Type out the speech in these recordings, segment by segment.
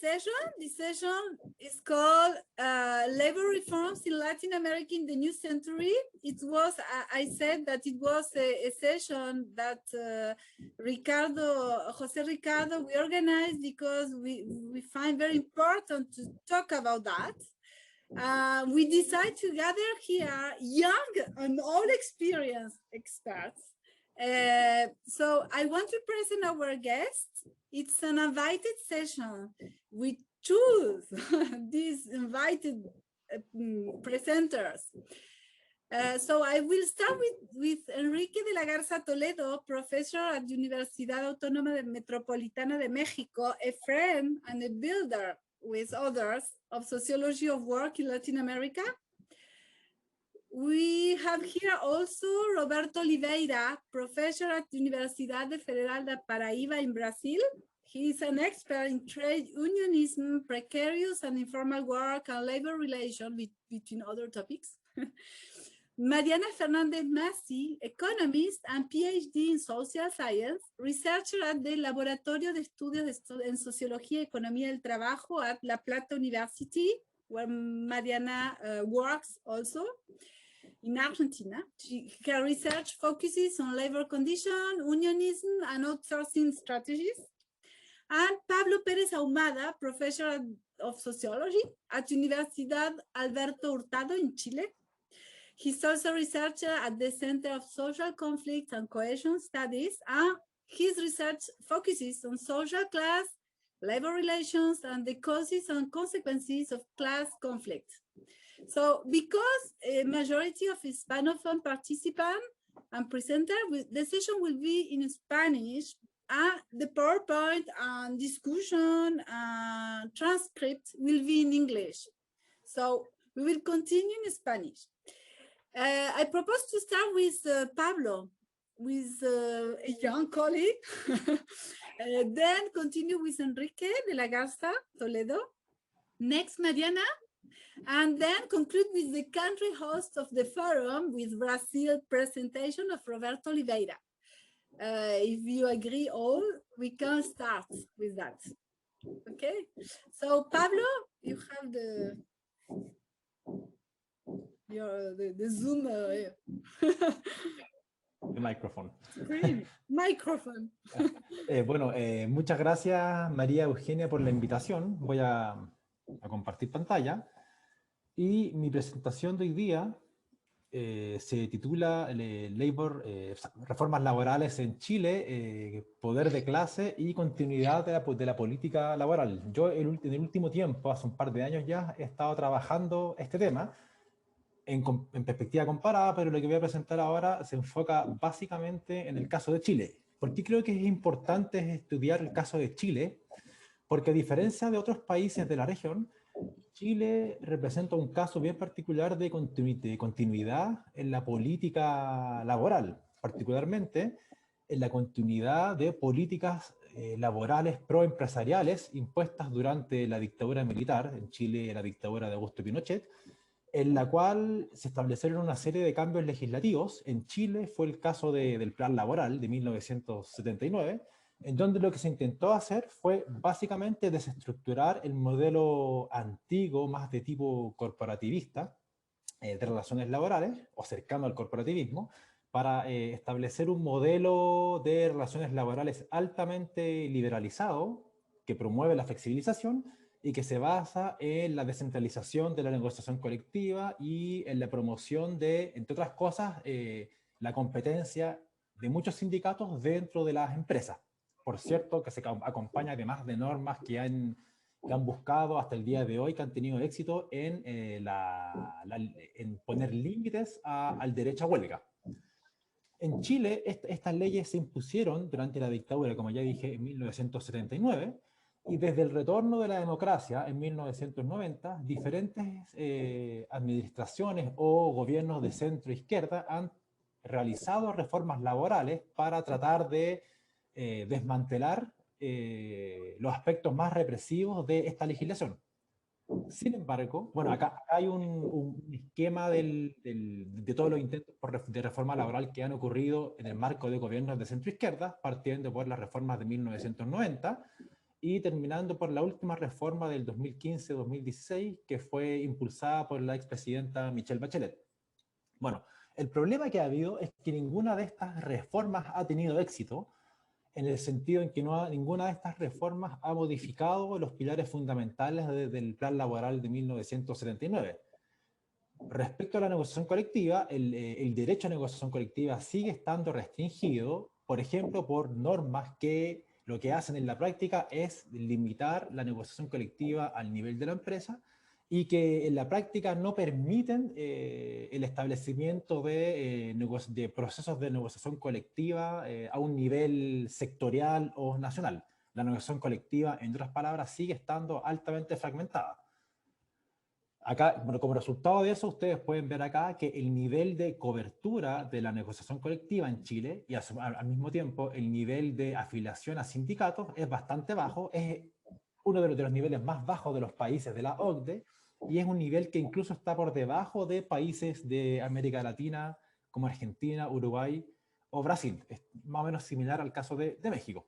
session. This session is called Labor Reforms in Latin America in the New Century. It was, I said that it was a session that Jose Ricardo, we organized because we find very important to talk about that. We decided to gather here young and all experienced experts. So I want to present our guests. It's an invited session. We choose these invited presenters. So I will start with Enrique de la Garza Toledo, professor at Universidad Autónoma Metropolitana de Mexico, a friend and a builder with others of sociology of work in Latin America. We have here also Roberto Oliveira, professor at Universidade Federal da Paraíba in Brazil. He is an expert in trade unionism, precarious and informal work, and labor relations, between other topics. Mariana Fernandez Massi, economist and PhD in social science, researcher at the Laboratorio de Estudios en Sociología y Economía del Trabajo at La Plata University, where Mariana works also. In Argentina, her research focuses on labor conditions, unionism, and outsourcing strategies. And Pablo Pérez Ahumada, professor of sociology at Universidad Alberto Hurtado in Chile. He's also a researcher at the Center of Social Conflict and Cohesion Studies, and his research focuses on social class, labor relations, and the causes and consequences of class conflict. So because a majority of Hispanophone participants and presenters, the session will be in Spanish, and the PowerPoint and discussion and transcript will be in English. So we will continue in Spanish. I propose to start with Pablo, with a young colleague, then continue with Enrique de la Garza Toledo, next Mariana, and then conclude with the country host of the forum with Brazil presentation of Roberto Oliveira. If you agree all, we can start with that. Okay, so Pablo, you have the Zoom. El micrófono. Micrófono. Bueno, muchas gracias María Eugenia por la invitación. Voy a compartir pantalla. Y mi presentación de hoy día se titula Reformas laborales en Chile, poder de clase y continuidad de la política laboral. Yo en el último tiempo, hace un par de años ya, he estado trabajando este tema en perspectiva comparada, pero lo que voy a presentar ahora se enfoca básicamente en el caso de Chile. ¿Por qué creo que es importante estudiar el caso de Chile? Porque a diferencia de otros países de la región, Chile representa un caso bien particular de continuidad en la política laboral, particularmente en la continuidad de políticas laborales proempresariales impuestas durante la dictadura militar, en Chile la dictadura de Augusto Pinochet, en la cual se establecieron una serie de cambios legislativos. En Chile fue el caso del Plan Laboral de 1979, en donde lo que se intentó hacer fue básicamente desestructurar el modelo antiguo, más de tipo corporativista, de relaciones laborales, o cercano al corporativismo, para establecer un modelo de relaciones laborales altamente liberalizado, que promueve la flexibilización y que se basa en la descentralización de la negociación colectiva y en la promoción de, entre otras cosas, la competencia de muchos sindicatos dentro de las empresas. Por cierto, que se acompaña además de normas que han buscado hasta el día de hoy, que han tenido éxito en poner límites al derecho a huelga. En Chile, estas leyes se impusieron durante la dictadura, como ya dije, en 1979, y desde el retorno de la democracia en 1990, diferentes administraciones o gobiernos de centro-izquierda han realizado reformas laborales para tratar de desmantelar los aspectos más represivos de esta legislación. Sin embargo, bueno, acá hay un esquema de todos los intentos de reforma laboral que han ocurrido en el marco de gobiernos de centro-izquierda, partiendo por las reformas de 1990, y terminando por la última reforma del 2015-2016, que fue impulsada por la expresidenta Michelle Bachelet. Bueno, el problema que ha habido es que ninguna de estas reformas ha tenido éxito, en el sentido en que ninguna de estas reformas ha modificado los pilares fundamentales del Plan Laboral de 1979. Respecto a la negociación colectiva, el derecho a negociación colectiva sigue estando restringido, por ejemplo, por normas que lo que hacen en la práctica es limitar la negociación colectiva al nivel de la empresa y que en la práctica no permiten el establecimiento de procesos de negociación colectiva a un nivel sectorial o nacional. La negociación colectiva, en otras palabras, sigue estando altamente fragmentada. Acá, bueno, como resultado de eso, ustedes pueden ver acá que el nivel de cobertura de la negociación colectiva en Chile y al mismo tiempo el nivel de afiliación a sindicatos es bastante bajo, es uno de los niveles más bajos de los países de la OCDE y es un nivel que incluso está por debajo de países de América Latina como Argentina, Uruguay o Brasil. Es más o menos similar al caso de México.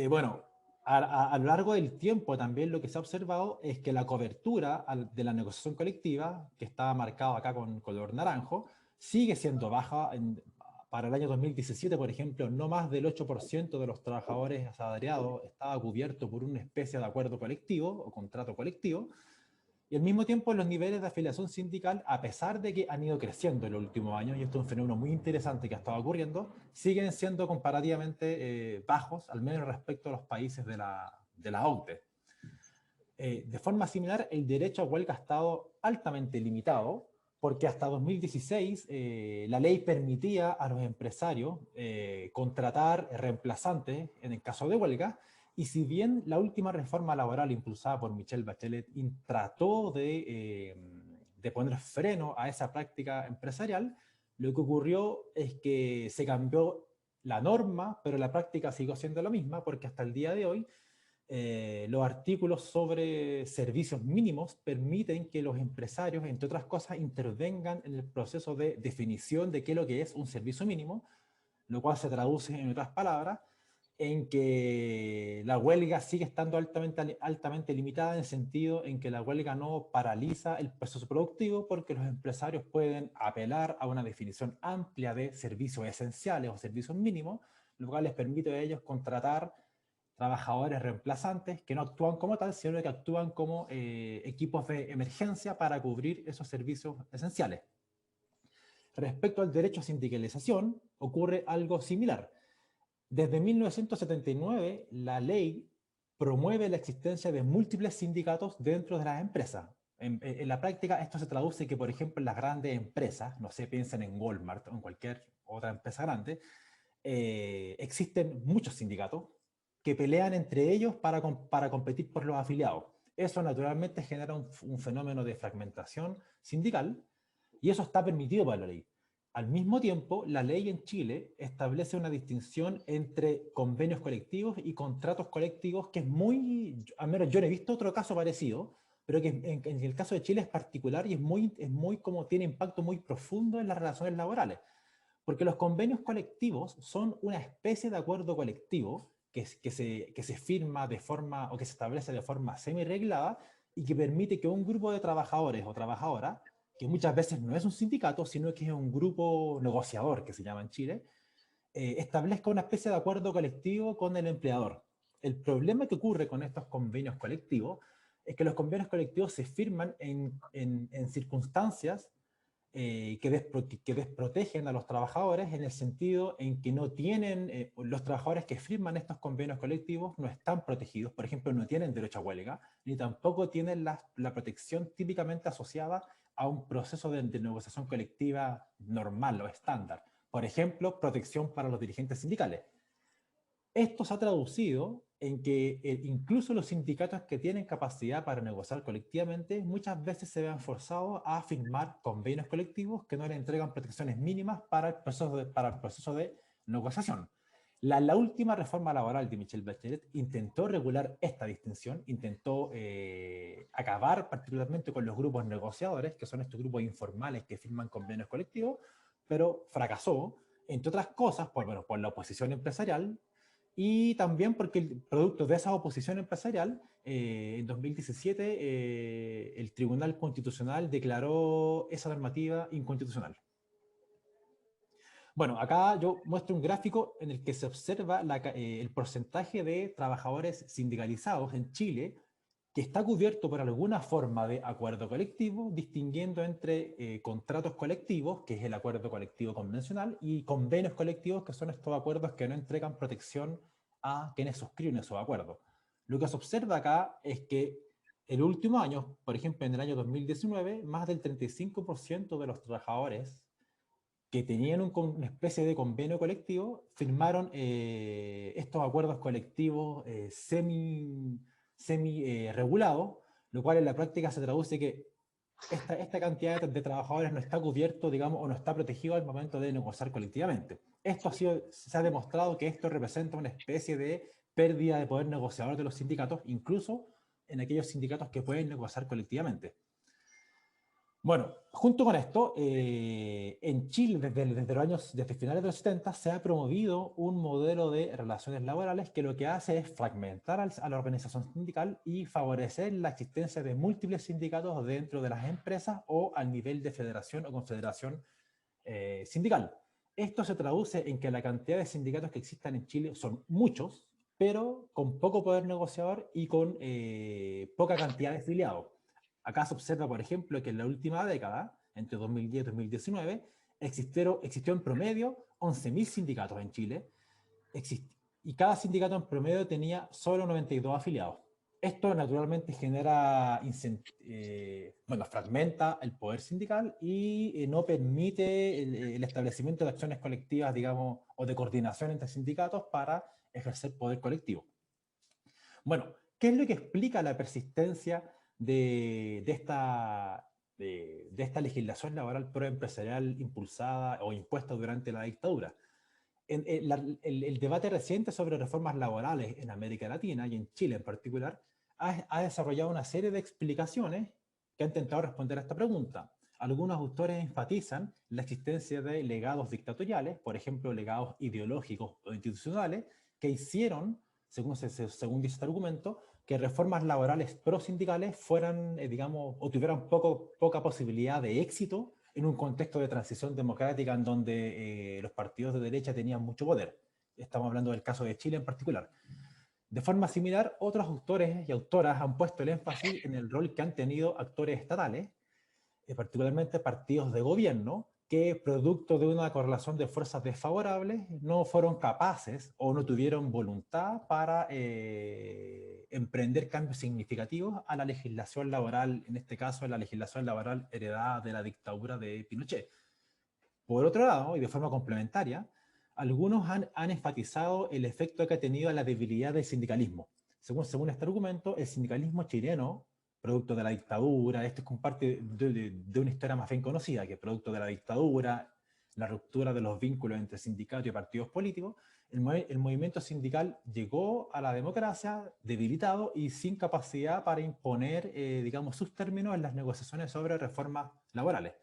Bueno, a lo largo del tiempo también lo que se ha observado es que la cobertura de la negociación colectiva, que está marcado acá con color naranjo, sigue siendo baja. Para el año 2017, por ejemplo, no más del 8% de los trabajadores asalariados estaba cubierto por una especie de acuerdo colectivo o contrato colectivo. Y al mismo tiempo los niveles de afiliación sindical, a pesar de que han ido creciendo en los últimos años, y esto es un fenómeno muy interesante que ha estado ocurriendo, siguen siendo comparativamente bajos, al menos respecto a los países de la OCDE. De forma similar, el derecho a huelga ha estado altamente limitado, porque hasta 2016 la ley permitía a los empresarios contratar reemplazantes en el caso de huelga, y si bien la última reforma laboral impulsada por Michelle Bachelet trató de poner freno a esa práctica empresarial, lo que ocurrió es que se cambió la norma, pero la práctica siguió siendo la misma, porque hasta el día de hoy los artículos sobre servicios mínimos permiten que los empresarios, entre otras cosas, intervengan en el proceso de definición de qué es lo que es un servicio mínimo, lo cual se traduce, en otras palabras, en que la huelga sigue estando altamente limitada, en el sentido en que la huelga no paraliza el proceso productivo, porque los empresarios pueden apelar a una definición amplia de servicios esenciales o servicios mínimos, lo cual les permite a ellos contratar trabajadores reemplazantes que no actúan como tal, sino que actúan como equipos de emergencia para cubrir esos servicios esenciales. Respecto al derecho a sindicalización, ocurre algo similar. Desde 1979, la ley promueve la existencia de múltiples sindicatos dentro de las empresas. En la práctica, esto se traduce que, por ejemplo, en las grandes empresas, no sé, piensen en Walmart o en cualquier otra empresa grande, existen muchos sindicatos que pelean entre ellos para competir por los afiliados. Eso naturalmente genera un fenómeno de fragmentación sindical y eso está permitido por la ley. Al mismo tiempo, la ley en Chile establece una distinción entre convenios colectivos y contratos colectivos que es muy, al menos yo no he visto otro caso parecido, pero que en el caso de Chile es particular y es muy como tiene impacto muy profundo en las relaciones laborales. Porque los convenios colectivos son una especie de acuerdo colectivo que se firma de forma, o que se establece de forma semi-reglada y que permite que un grupo de trabajadores o trabajadoras, que muchas veces no es un sindicato, sino que es un grupo negociador, que se llama en Chile, establezca una especie de acuerdo colectivo con el empleador. El problema que ocurre con estos convenios colectivos es que los convenios colectivos se firman en circunstancias que desprotegen a los trabajadores, en el sentido en que no tienen, los trabajadores que firman estos convenios colectivos no están protegidos, por ejemplo, no tienen derecho a huelga, ni tampoco tienen la protección típicamente asociada a un proceso de negociación colectiva normal o estándar. Por ejemplo, protección para los dirigentes sindicales. Esto se ha traducido en que incluso los sindicatos que tienen capacidad para negociar colectivamente muchas veces se ven forzados a firmar convenios colectivos que no le entregan protecciones mínimas para el proceso de negociación. La última reforma laboral de Michelle Bachelet intentó regular esta distinción, intentó acabar particularmente con los grupos negociadores, que son estos grupos informales que firman convenios colectivos, pero fracasó, entre otras cosas, por la oposición empresarial, y también porque producto de esa oposición empresarial, en 2017 el Tribunal Constitucional declaró esa normativa inconstitucional. Bueno, acá yo muestro un gráfico en el que se observa el porcentaje de trabajadores sindicalizados en Chile que está cubierto por alguna forma de acuerdo colectivo, distinguiendo entre contratos colectivos, que es el acuerdo colectivo convencional, y convenios colectivos, que son estos acuerdos que no entregan protección a quienes suscriben esos acuerdos. Lo que se observa acá es que el último año, por ejemplo en el año 2019, más del 35% de los trabajadores que tenían una especie de convenio colectivo, firmaron estos acuerdos colectivos semi regulados, lo cual en la práctica se traduce que esta cantidad de trabajadores no está cubierto, digamos, o no está protegido al momento de negociar colectivamente. Se ha demostrado que esto representa una especie de pérdida de poder negociador de los sindicatos, incluso en aquellos sindicatos que pueden negociar colectivamente. Bueno, junto con esto, en Chile, desde finales de los 70, se ha promovido un modelo de relaciones laborales que lo que hace es fragmentar a la organización sindical y favorecer la existencia de múltiples sindicatos dentro de las empresas o al nivel de federación o confederación sindical. Esto se traduce en que la cantidad de sindicatos que existan en Chile son muchos, pero con poco poder negociador y con poca cantidad de afiliados. Acá se observa, por ejemplo, que en la última década, entre 2010 y 2019, existió en promedio 11.000 sindicatos en Chile, y cada sindicato en promedio tenía solo 92 afiliados. Esto naturalmente fragmenta el poder sindical y no permite el establecimiento de acciones colectivas, digamos, o de coordinación entre sindicatos para ejercer poder colectivo. Bueno, ¿qué es lo que explica la persistencia de esta legislación laboral proempresarial impulsada o impuesta durante la dictadura? El debate reciente sobre reformas laborales en América Latina y en Chile en particular ha desarrollado una serie de explicaciones que han intentado responder a esta pregunta. Algunos autores enfatizan la existencia de legados dictatoriales, por ejemplo, legados ideológicos o institucionales, que hicieron, según dice este argumento, que reformas laborales prosindicales fueran, digamos, o tuvieran poca posibilidad de éxito en un contexto de transición democrática en donde los partidos de derecha tenían mucho poder. Estamos hablando del caso de Chile en particular. De forma similar, otros autores y autoras han puesto el énfasis en el rol que han tenido actores estatales, particularmente partidos de gobierno, que producto de una correlación de fuerzas desfavorables no fueron capaces o no tuvieron voluntad para emprender cambios significativos a la legislación laboral, en este caso la legislación laboral heredada de la dictadura de Pinochet. Por otro lado, y de forma complementaria, algunos han enfatizado el efecto que ha tenido la debilidad del sindicalismo. Según este argumento, el sindicalismo chileno, producto de la dictadura, esto es parte de una historia más bien conocida, que producto de la dictadura, la ruptura de los vínculos entre sindicatos y partidos políticos, el movimiento sindical llegó a la democracia debilitado y sin capacidad para imponer, digamos, sus términos en las negociaciones sobre reformas laborales.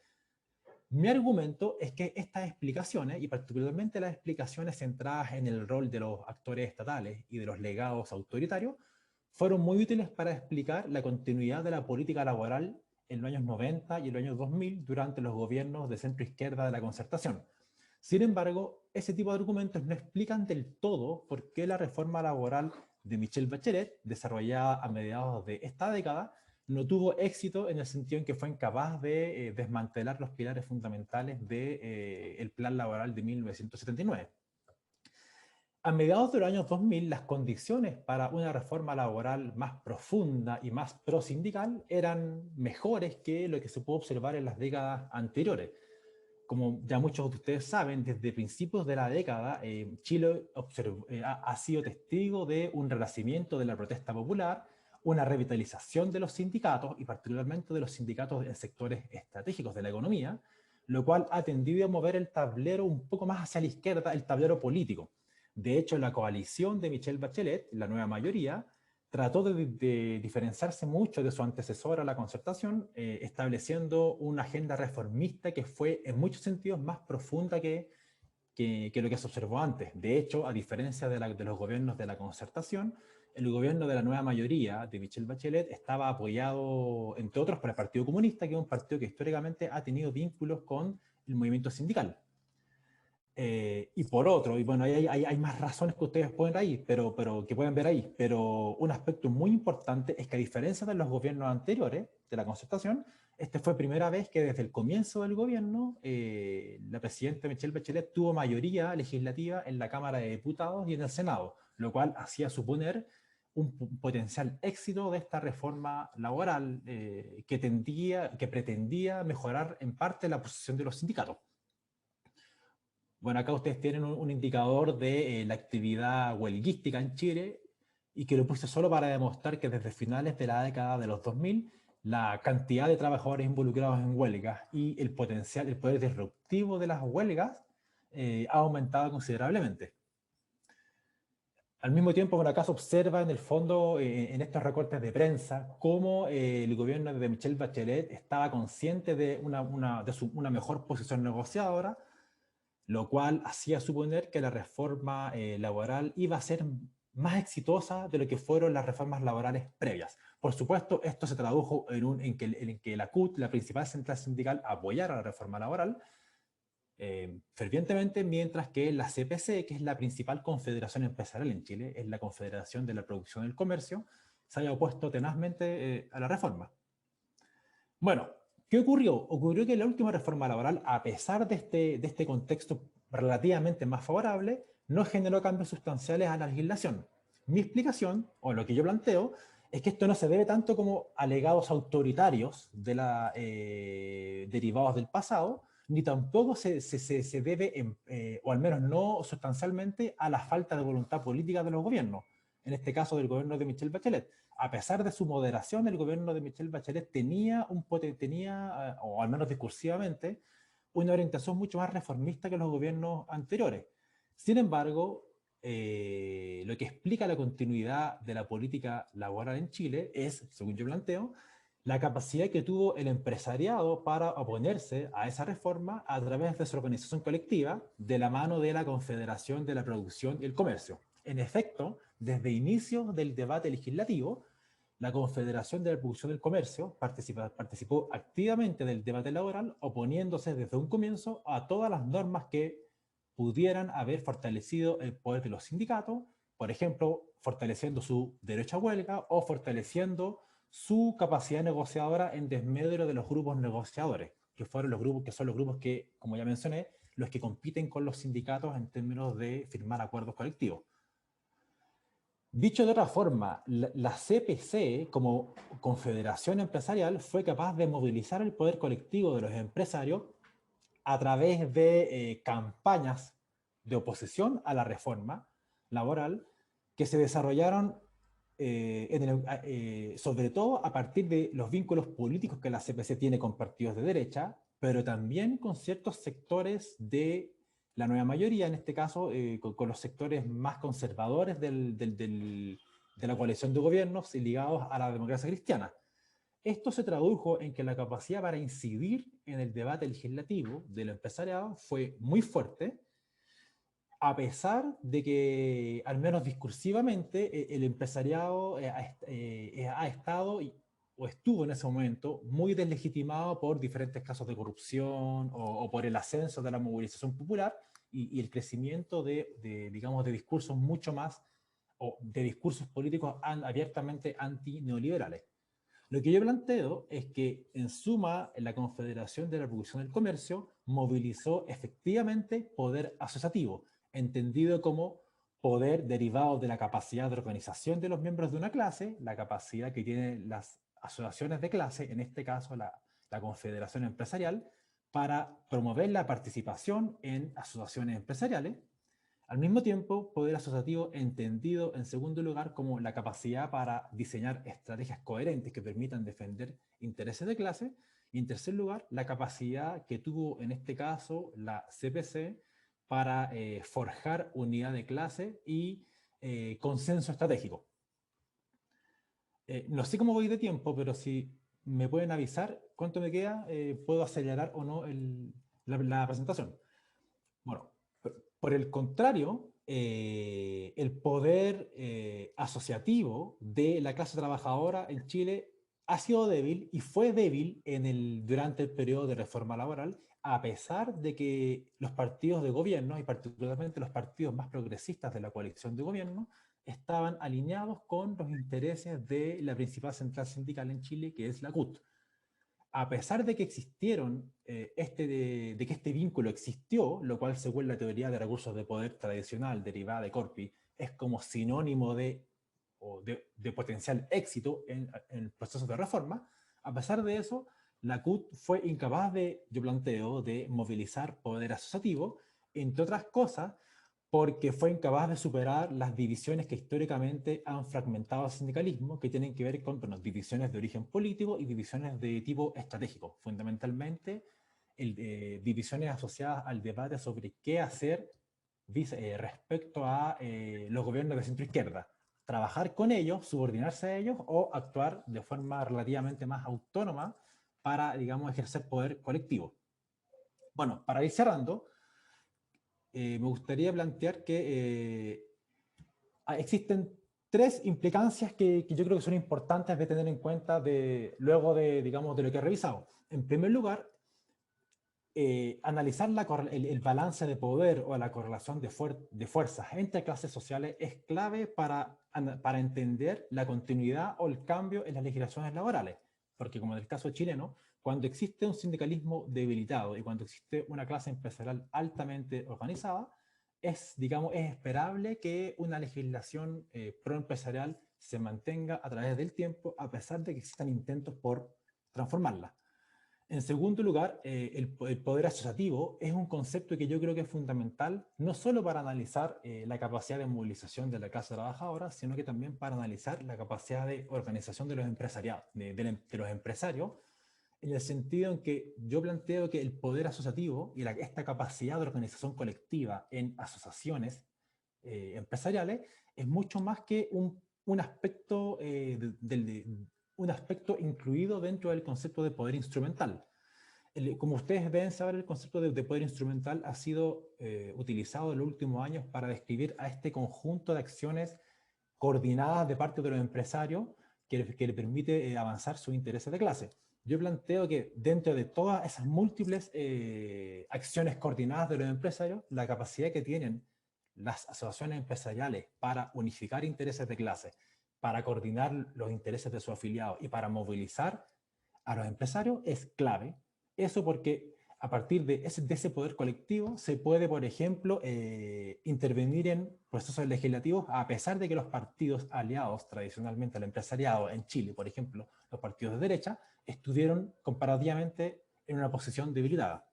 Mi argumento es que estas explicaciones, y particularmente las explicaciones centradas en el rol de los actores estatales y de los legados autoritarios, fueron muy útiles para explicar la continuidad de la política laboral en los años 90 y en los años 2000 durante los gobiernos de centro-izquierda de la Concertación. Sin embargo, ese tipo de argumentos no explican del todo por qué la reforma laboral de Michelle Bachelet, desarrollada a mediados de esta década, no tuvo éxito en el sentido en que fue incapaz de desmantelar los pilares fundamentales del plan laboral de 1979. A mediados de los años 2000, las condiciones para una reforma laboral más profunda y más pro-sindical eran mejores que lo que se pudo observar en las décadas anteriores. Como ya muchos de ustedes saben, desde principios de la década, Chile ha sido testigo de un renacimiento de la protesta popular, una revitalización de los sindicatos y particularmente de los sindicatos en sectores estratégicos de la economía, lo cual ha tendido a mover el tablero un poco más hacia la izquierda, el tablero político. De hecho, la coalición de Michelle Bachelet, la nueva mayoría, trató de diferenciarse mucho de su antecesora, la Concertación, estableciendo una agenda reformista que fue en muchos sentidos más profunda que que lo que se observó antes. De hecho, a diferencia de los gobiernos de la concertación, el gobierno de la nueva mayoría de Michelle Bachelet estaba apoyado, entre otros, por el Partido Comunista, que es un partido que históricamente ha tenido vínculos con el movimiento sindical. Y por otro, y bueno, hay más razones que ustedes pueden que pueden ver ahí, pero un aspecto muy importante es que a diferencia de los gobiernos anteriores de la concertación, esta fue primera vez que desde el comienzo del gobierno la presidenta Michelle Bachelet tuvo mayoría legislativa en la Cámara de Diputados y en el Senado, lo cual hacía suponer un potencial éxito de esta reforma laboral que pretendía mejorar en parte la posición de los sindicatos. Bueno, acá ustedes tienen un indicador de la actividad huelguística en Chile y que lo puse solo para demostrar que desde finales de la década de los 2000 la cantidad de trabajadores involucrados en huelgas y el potencial, el poder disruptivo de las huelgas ha aumentado considerablemente. Al mismo tiempo, bueno, acá se observa en el fondo, en estos recortes de prensa, cómo el gobierno de Michelle Bachelet estaba consciente de una mejor posición negociadora, lo cual hacía suponer que la reforma laboral iba a ser más exitosa de lo que fueron las reformas laborales previas. Por supuesto, esto se tradujo en que la CUT, la principal central sindical, apoyara la reforma laboral fervientemente, mientras que la CPC, que es la principal confederación empresarial en Chile, es la Confederación de la Producción y el Comercio, se haya opuesto tenazmente a la reforma. Bueno, ¿qué ocurrió? Ocurrió que la última reforma laboral, a pesar de este contexto relativamente más favorable, no generó cambios sustanciales a la legislación. Mi explicación, o lo que yo planteo, es que esto no se debe tanto como alegados autoritarios derivados del pasado, ni tampoco se debe, o al menos no sustancialmente, a la falta de voluntad política de los gobiernos, en este caso del gobierno de Michelle Bachelet. A pesar de su moderación, el gobierno de Michelle Bachelet tenía, o al menos discursivamente, una orientación mucho más reformista que los gobiernos anteriores. Sin embargo, lo que explica la continuidad de la política laboral en Chile es, según yo planteo, la capacidad que tuvo el empresariado para oponerse a esa reforma a través de su organización colectiva de la mano de la Confederación de la Producción y el Comercio. En efecto, desde inicios del debate legislativo, la Confederación de la Producción y el Comercio participó activamente del debate laboral, oponiéndose desde un comienzo a todas las normas que pudieran haber fortalecido el poder de los sindicatos, por ejemplo, fortaleciendo su derecho a huelga o fortaleciendo su capacidad negociadora en desmedro de los grupos negociadores, que son los grupos que, como ya mencioné, los que compiten con los sindicatos en términos de firmar acuerdos colectivos. Dicho de otra forma, la CPC, como confederación empresarial, fue capaz de movilizar el poder colectivo de los empresarios a través de campañas de oposición a la reforma laboral que se desarrollaron sobre todo a partir de los vínculos políticos que la CPC tiene con partidos de derecha, pero también con ciertos sectores de la nueva mayoría, en este caso con los sectores más conservadores de la coalición de gobiernos y ligados a la democracia cristiana. Esto se tradujo en que la capacidad para incidir en el debate legislativo del empresariado fue muy fuerte, a pesar de que, al menos discursivamente, el empresariado ha estado o estuvo en ese momento muy deslegitimado por diferentes casos de corrupción o por el ascenso de la movilización popular y el crecimiento digamos, de discursos mucho más, o de discursos políticos abiertamente antineoliberales. Lo que yo planteo es que, en suma, la Confederación de la Producción del Comercio movilizó efectivamente poder asociativo, entendido como poder derivado de la capacidad de organización de los miembros de una clase, la capacidad que tienen las asociaciones de clase, en este caso la Confederación Empresarial, para promover la participación en asociaciones empresariales. Al mismo tiempo, poder asociativo entendido en segundo lugar como la capacidad para diseñar estrategias coherentes que permitan defender intereses de clase. Y en tercer lugar, la capacidad que tuvo en este caso la CPC para forjar unidad de clase y consenso estratégico. No sé cómo voy de tiempo, pero si me pueden avisar cuánto me queda, puedo acelerar o no la presentación. Bueno, Por el contrario, el poder asociativo de la clase trabajadora en Chile ha sido débil y fue débil durante el periodo de reforma laboral, a pesar de que los partidos de gobierno, y particularmente los partidos más progresistas de la coalición de gobierno, estaban alineados con los intereses de la principal central sindical en Chile, que es la CUT. A pesar de que existieron, de que este vínculo existió, lo cual según la teoría de recursos de poder tradicional derivada de Corpi, es como sinónimo de potencial éxito en procesos de reforma, a pesar de eso, la CUT fue incapaz yo planteo, de movilizar poder asociativo, entre otras cosas, porque fue incapaz de superar las divisiones que históricamente han fragmentado el sindicalismo, que tienen que ver con divisiones de origen político y divisiones de tipo estratégico, fundamentalmente divisiones asociadas al debate sobre qué hacer respecto a los gobiernos de centro-izquierda. Trabajar con ellos, subordinarse a ellos o actuar de forma relativamente más autónoma para, digamos, ejercer poder colectivo. Bueno, para ir cerrando, me gustaría plantear que existen tres implicancias que yo creo que son importantes de tener en cuenta luego digamos, de lo que he revisado. En primer lugar, analizar el balance de poder o la correlación de fuerzas entre clases sociales es clave para entender la continuidad o el cambio en las legislaciones laborales. Porque como en el caso chileno, cuando existe un sindicalismo debilitado y cuando existe una clase empresarial altamente organizada, digamos, es esperable que una legislación proempresarial se mantenga a través del tiempo, a pesar de que existan intentos por transformarla. En segundo lugar, el poder asociativo es un concepto que yo creo que es fundamental, no solo para analizar la capacidad de movilización de la clase trabajadora, sino que también para analizar la capacidad de organización de los empresarios, de los empresarios, en el sentido en que yo planteo que el poder asociativo y esta capacidad de organización colectiva en asociaciones empresariales es mucho más que un aspecto un aspecto incluido dentro del concepto de poder instrumental. Como ustedes deben saber, el concepto de poder instrumental ha sido utilizado en los últimos años para describir a este conjunto de acciones coordinadas de parte de los empresarios que le permite avanzar sus intereses de clase. Yo planteo que dentro de todas esas múltiples acciones coordinadas de los empresarios, la capacidad que tienen las asociaciones empresariales para unificar intereses de clase, para coordinar los intereses de sus afiliados y para movilizar a los empresarios es clave. Eso porque a partir de ese poder colectivo se puede, por ejemplo, intervenir en procesos legislativos a pesar de que los partidos aliados tradicionalmente al empresariado en Chile, por ejemplo, los partidos de derecha, estuvieron comparativamente en una posición debilitada.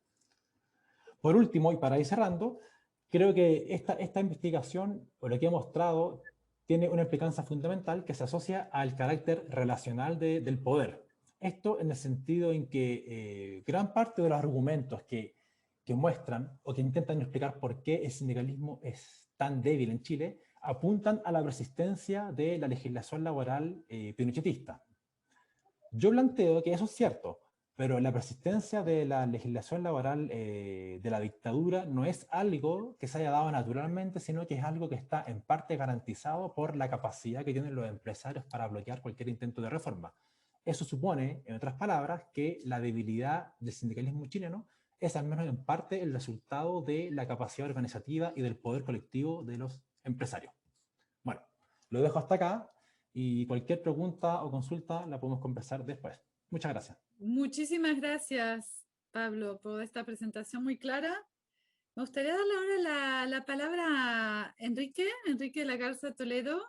Por último, y para ir cerrando, creo que esta investigación, o lo que he mostrado, tiene una implicancia fundamental que se asocia al carácter relacional del poder. Esto en el sentido en que gran parte de los argumentos que muestran o que intentan explicar por qué el sindicalismo es tan débil en Chile apuntan a la persistencia de la legislación laboral pinochetista. Yo planteo que eso es cierto, pero la persistencia de la legislación laboral de la dictadura no es algo que se haya dado naturalmente, sino que es algo que está en parte garantizado por la capacidad que tienen los empresarios para bloquear cualquier intento de reforma. Eso supone, en otras palabras, que la debilidad del sindicalismo chileno es al menos en parte el resultado de la capacidad organizativa y del poder colectivo de los empresarios. Bueno, lo dejo hasta acá y cualquier pregunta o consulta la podemos conversar después. Muchas gracias. Muchísimas gracias, Pablo, por esta presentación muy clara. Me gustaría darle ahora la palabra a Enrique de la Garza Toledo,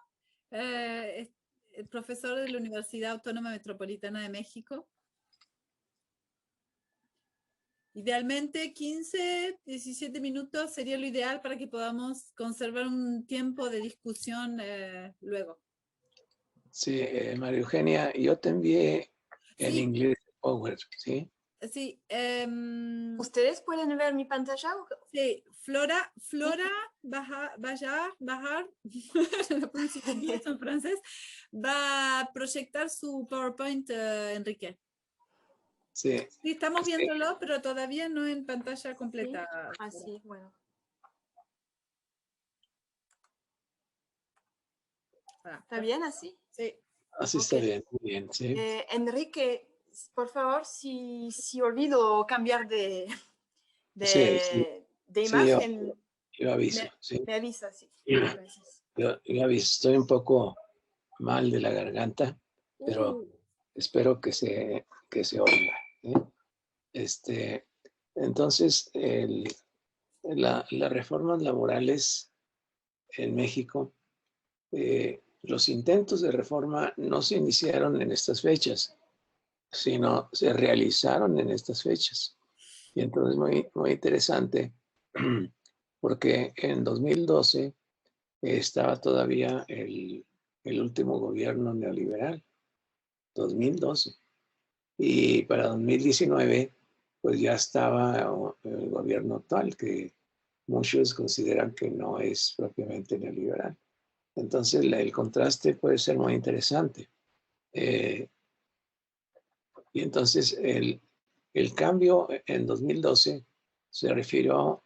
profesor de la Universidad Autónoma Metropolitana de México. Idealmente 15, 17 minutos sería lo ideal para que podamos conservar un tiempo de discusión luego. Sí, María Eugenia, yo te envié en inglés Power, ¿sí? Sí. ¿Ustedes pueden ver mi pantalla? Sí, Flora, bajar, no pronuncio en francés, va a proyectar su PowerPoint, Enrique. Sí. Sí, estamos viéndolo, pero todavía no en pantalla completa. Sí. Ah, sí, bueno. ¿Está bien así? Sí. Así está bien, muy bien, sí. Enrique, por favor, si olvido cambiar de Sí, sí, sí, imagen, yo aviso, sí. me avisas, sí. Gracias. Yo aviso, estoy un poco mal de la garganta, pero espero que se oiga, ¿eh? Entonces, las reformas laborales en México, los intentos de reforma no se iniciaron en estas fechas, sino se realizaron en estas fechas. Y entonces muy, muy interesante, porque en 2012 estaba todavía el último gobierno neoliberal, 2012. Y para 2019, pues ya estaba el gobierno actual, que muchos consideran que no es propiamente neoliberal. Entonces, el contraste puede ser muy interesante. Y entonces, el cambio en 2012 se refirió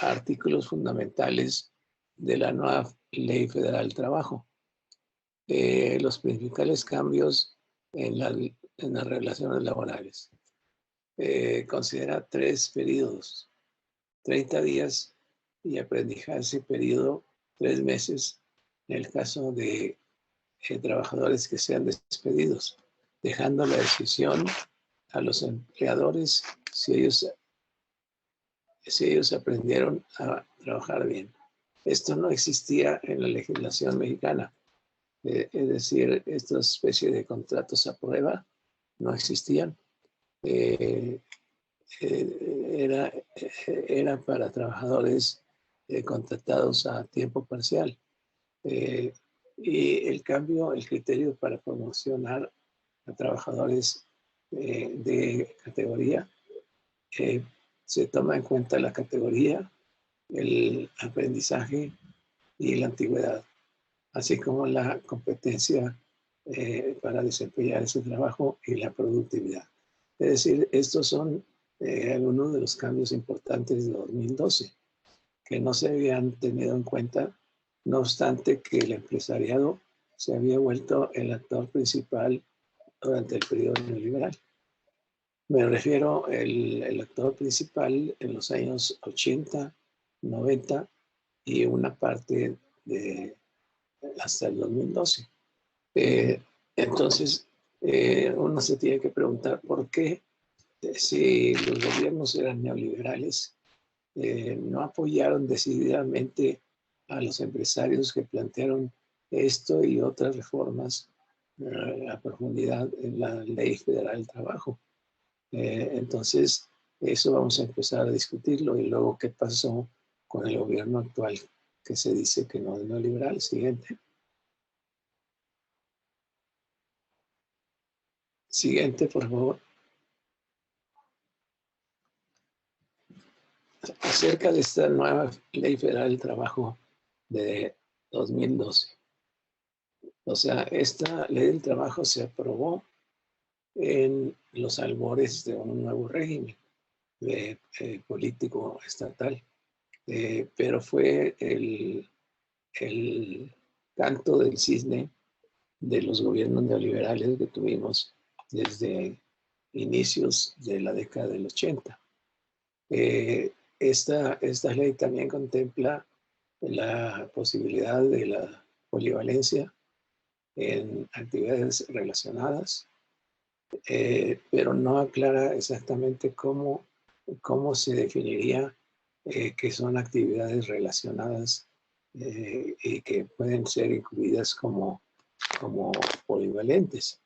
a artículos fundamentales de la nueva Ley Federal del Trabajo. Los principales cambios en las relaciones laborales. Considera 3 periodos, 30 días y aprendizaje periodo 3 meses en el caso de trabajadores que sean despedidos, dejando la decisión a los empleadores si ellos aprendieron a trabajar bien. Esto no existía en la legislación mexicana. Es decir, esta especie de contratos a prueba no existían. Era para trabajadores contratados a tiempo parcial. Y el cambio, el criterio para promocionar a trabajadores de categoría, se toma en cuenta la categoría, el aprendizaje y la antigüedad, así como la competencia para desempeñar ese trabajo y la productividad. Es decir, estos son algunos de los cambios importantes de 2012 que no se habían tenido en cuenta, no obstante que el empresariado se había vuelto el actor principal durante el periodo neoliberal. Me refiero al actor principal en los años 80, 90 y una parte de hasta el 2012. Entonces, uno se tiene que preguntar por qué, si los gobiernos eran neoliberales, no apoyaron decididamente a los empresarios que plantearon esto y otras reformas a profundidad en la Ley Federal del Trabajo. Entonces, eso vamos a empezar a discutirlo. Y luego, ¿qué pasó con el gobierno actual que se dice que no es neoliberal? Siguiente. Siguiente, por favor. Acerca de esta nueva Ley Federal del Trabajo de 2012. O sea, esta Ley del Trabajo se aprobó en los albores de un nuevo régimen político estatal, pero fue el canto del cisne de los gobiernos neoliberales que tuvimos desde inicios de la década del 80. Esta ley también contempla la posibilidad de la polivalencia en actividades relacionadas, pero no aclara exactamente cómo se definiría que son actividades relacionadas y que pueden ser incluidas como polivalentes.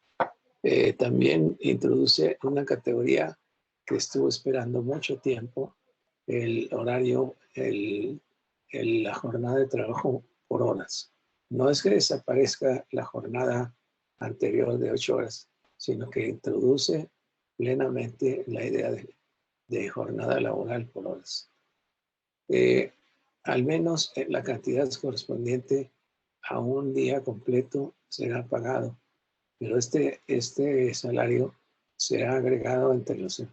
También introduce una categoría que estuvo esperando mucho tiempo, el horario, la jornada de trabajo por horas. No es que desaparezca la jornada anterior de 8 horas, sino que introduce plenamente la idea de jornada laboral por horas. Al menos la cantidad correspondiente a un día completo será pagado, pero este salario será agregado entre los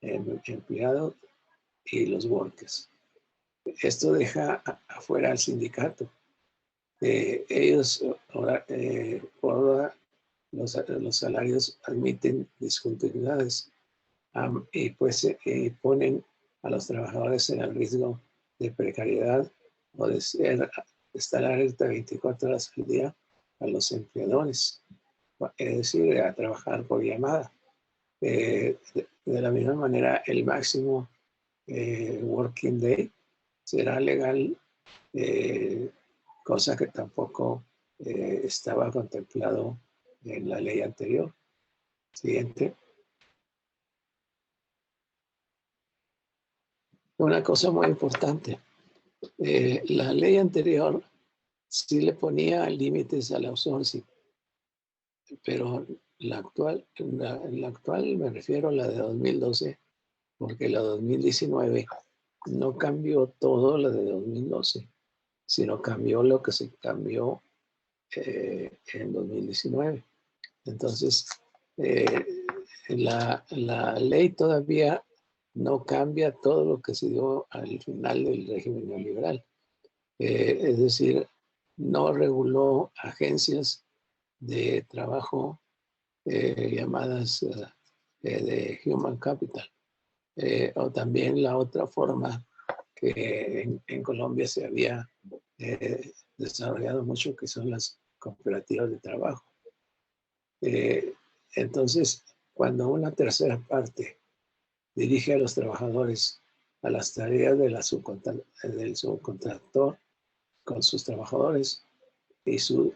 empleados y los workers. Esto deja afuera al sindicato, Ellos por ahora los salarios admiten discontinuidades y pues ponen a los trabajadores en el riesgo de precariedad o de estar alerta 24 horas al día a los empleadores, es decir, a trabajar por llamada. De la misma manera, el máximo working day será legal, cosa que tampoco estaba contemplado en la ley anterior. Siguiente. Una cosa muy importante. La ley anterior sí le ponía límites al outsourcing, pero la actual me refiero a la de 2012, porque la de 2019 no cambió todo la de 2012, sino cambió lo que se cambió en 2019. Entonces, la ley todavía no cambia todo lo que se dio al final del régimen neoliberal. Es decir, no reguló agencias de trabajo llamadas de human capital. O también la otra forma que en Colombia se había desarrollado mucho, que son las cooperativas de trabajo. Entonces, cuando una tercera parte dirige a los trabajadores a las tareas de del subcontractor con sus trabajadores y su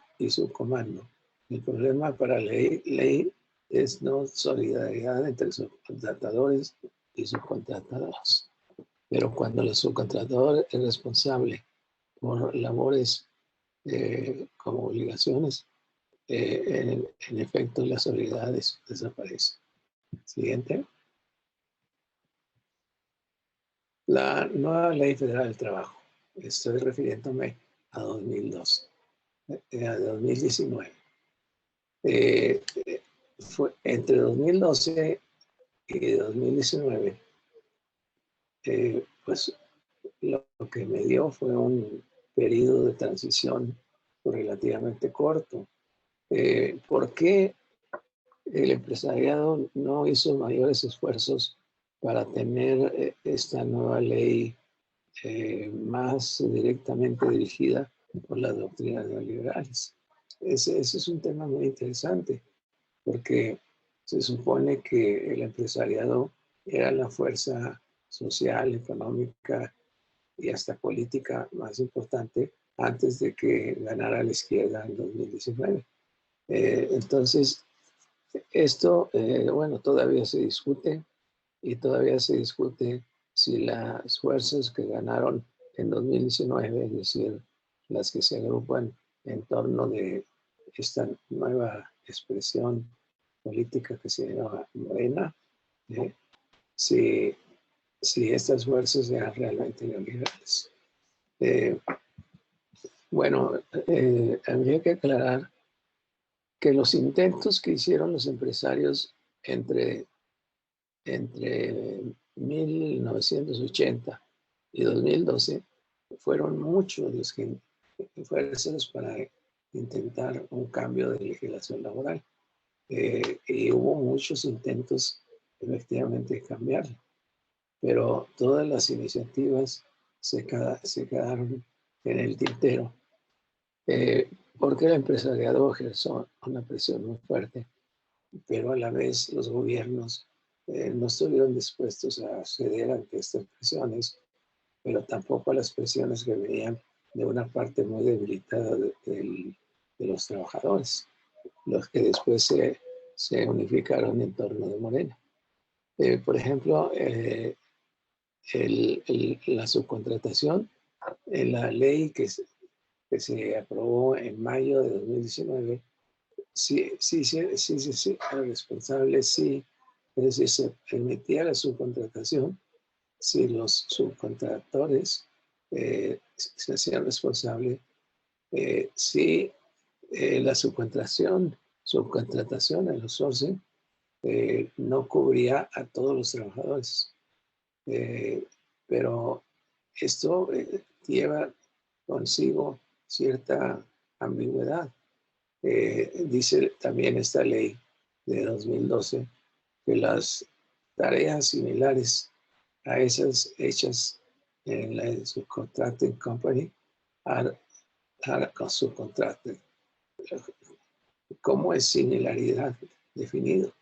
comando, el problema para la ley es no solidaridad entre subcontratadores y subcontratados. Pero cuando el subcontratador es responsable por labores como obligaciones, en efecto la solidaridad desaparece. Siguiente. La nueva Ley Federal del Trabajo. Estoy refiriéndome a 2002, a 2019. Fue entre 2012 y 2019, pues lo que me dio fue un periodo de transición relativamente corto. ¿Por qué el empresariado no hizo mayores esfuerzos para tener esta nueva ley más directamente dirigida por las doctrinas neoliberales? Ese es un tema muy interesante, porque se supone que el empresariado era la fuerza social, económica y hasta política más importante antes de que ganara la izquierda en 2019. Entonces, esto, bueno, todavía se discute y todavía se discute si las fuerzas que ganaron en 2019, es decir, las que se agrupan en torno de esta nueva expresión política que se llama Morena, si estas fuerzas eran realmente neoliberales. Bueno, habría que aclarar que los intentos que hicieron los empresarios entre 1980 y 2012 fueron muchos los que fuerzas para intentar un cambio de legislación laboral. Y hubo muchos intentos efectivamente de cambiarlo, pero todas las iniciativas se quedaron en el tintero, porque el empresariado ejerció una presión muy fuerte, pero a la vez los gobiernos no estuvieron dispuestos a ceder ante estas presiones, pero tampoco a las presiones que venían de una parte muy debilitada de los trabajadores, los que después se unificaron en torno de Morena. Por ejemplo, la subcontratación, en la ley que se aprobó en mayo de 2019, sí, el responsable sí, es decir, se permitía la subcontratación si los subcontratores se hacían responsables, si la subcontratación, el outsourcing, no cubría a todos los trabajadores. Pero esto lleva consigo cierta ambigüedad. Dice también esta ley de 2012 que las tareas similares a esas hechas en la subcontracting company are subcontracted. ¿Cómo es similaridad definido?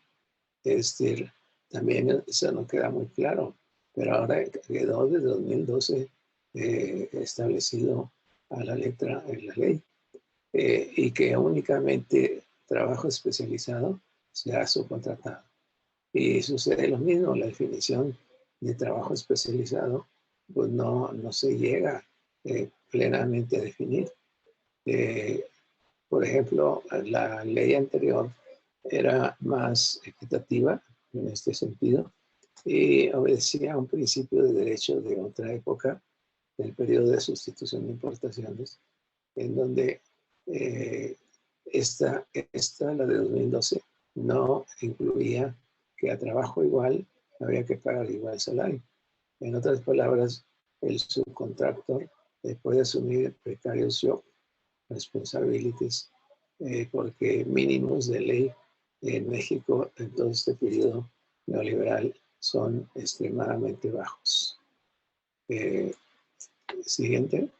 Es decir, también eso no queda muy claro, pero ahora quedó desde 2012 establecido a la letra en la ley, y que únicamente trabajo especializado se ha subcontratado. Y sucede lo mismo, la definición de trabajo especializado pues no se llega plenamente a definir. Por ejemplo, la ley anterior era más equitativa en este sentido y obedecía a un principio de derecho de otra época, del periodo de sustitución de importaciones, en donde esta, la de 2012, no incluía que a trabajo igual había que pagar igual salario. En otras palabras, el subcontractor puede asumir precarious job responsibilities porque mínimos de ley en México en todo este periodo neoliberal son extremadamente bajos. Siguiente.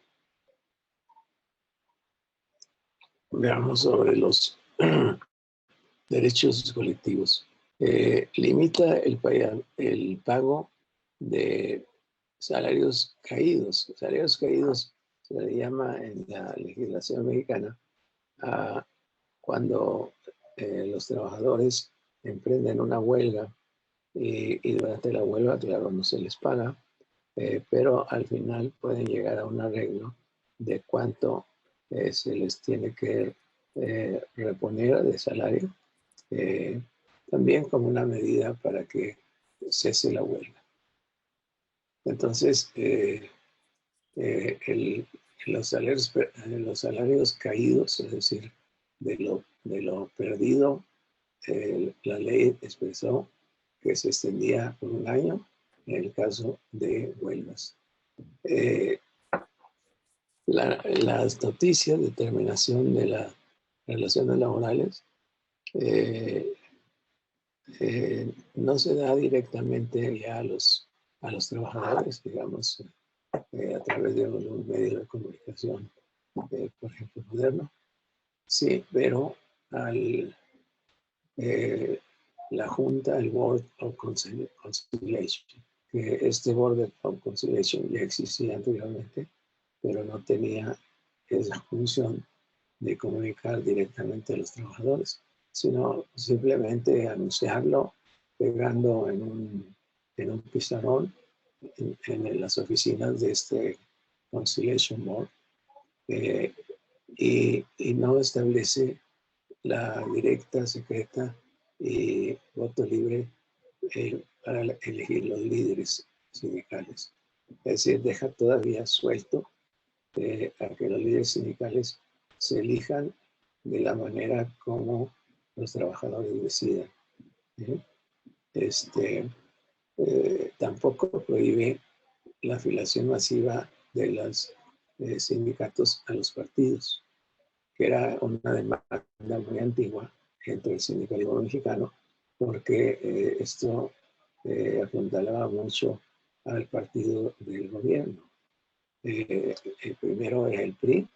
Veamos sobre los derechos colectivos. Limita el pago de salarios caídos. Salarios caídos se le llama en la legislación mexicana a cuando los trabajadores emprenden una huelga y durante la huelga, claro, no se les paga, pero al final pueden llegar a un arreglo de cuánto se les tiene que reponer de salario, también como una medida para que cese la huelga. Entonces, los salarios caídos, es decir, de lo perdido, la ley expresó que se extendía por un año en el caso de huelgas. Las noticias de terminación de las relaciones laborales no se da directamente ya a los trabajadores, digamos, a través de un medio de comunicación, por ejemplo, moderno. Sí, pero la Junta, el Board of Conciliation, que este Board of Conciliation ya existía anteriormente, pero no tenía esa función de comunicar directamente a los trabajadores, sino simplemente anunciarlo pegando en un pizarrón en las oficinas de este Conciliation Board, y no establece la directa, secreta y voto libre para elegir los líderes sindicales. Es decir, deja todavía suelto a que los líderes sindicales se elijan de la manera como los trabajadores decidan. Tampoco prohíbe la afiliación masiva de los sindicatos a los partidos, que era una demanda muy antigua entre el sindicalismo mexicano, porque esto apuntalaba mucho al partido del gobierno. El primero era el PRI,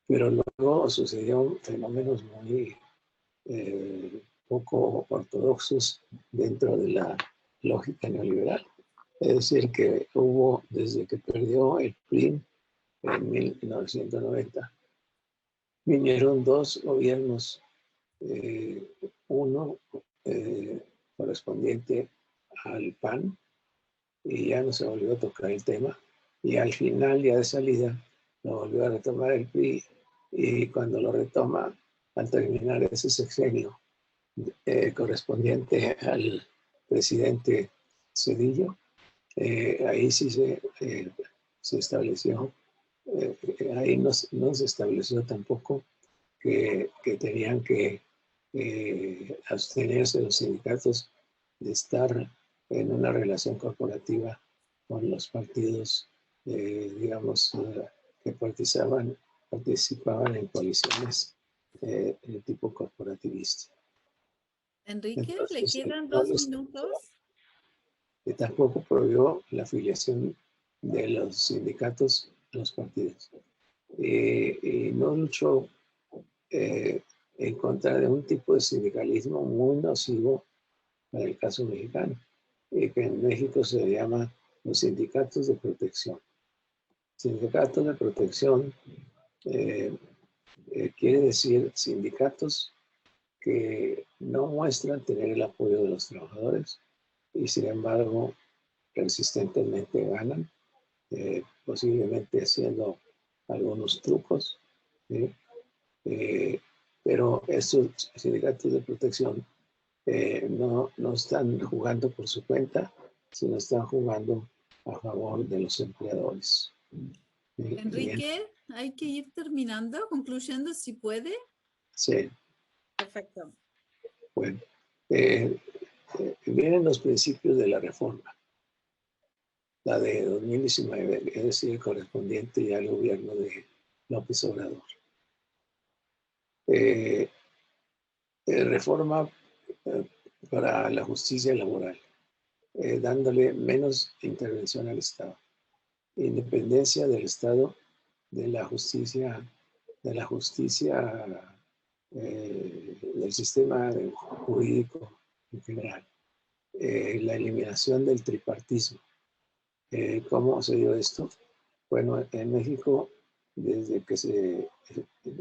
pero luego sucedieron fenómenos muy poco ortodoxos dentro de la lógica neoliberal. Es decir, que hubo, desde que perdió el PRI en 1990, vinieron dos gobiernos, uno correspondiente al PAN, y ya no se volvió a tocar el tema, y al final, ya de salida, lo volvió a retomar el PRI, y cuando lo retoma, al terminar ese sexenio correspondiente al presidente Zedillo, ahí sí se estableció, ahí no se estableció tampoco que tenían que abstenerse los sindicatos de estar en una relación corporativa con los partidos, digamos, que participaban participaban en coaliciones de tipo corporativista. Enrique, ¿le Entonces, quedan no 2 les- minutos? tampoco prohibió la afiliación de los sindicatos a los partidos. Y no luchó en contra de un tipo de sindicalismo muy nocivo para el caso mexicano, que en México se llama los sindicatos de protección. Sindicatos de protección quiere decir sindicatos que no muestran tener el apoyo de los trabajadores y sin embargo persistentemente ganan, posiblemente haciendo algunos trucos, ¿sí? Pero estos sindicatos de protección no están jugando por su cuenta, sino están jugando a favor de los empleadores. Enrique, hay que ir terminando, concluyendo si puede. Sí, Perfecto. bueno. Vienen los principios de la reforma, la de 2019, es decir, correspondiente ya al gobierno de López Obrador. Reforma para la justicia laboral, dándole menos intervención al Estado, independencia del Estado de la justicia del sistema jurídico en general, la eliminación del tripartismo. ¿Cómo se dio esto? Bueno, en México, desde que se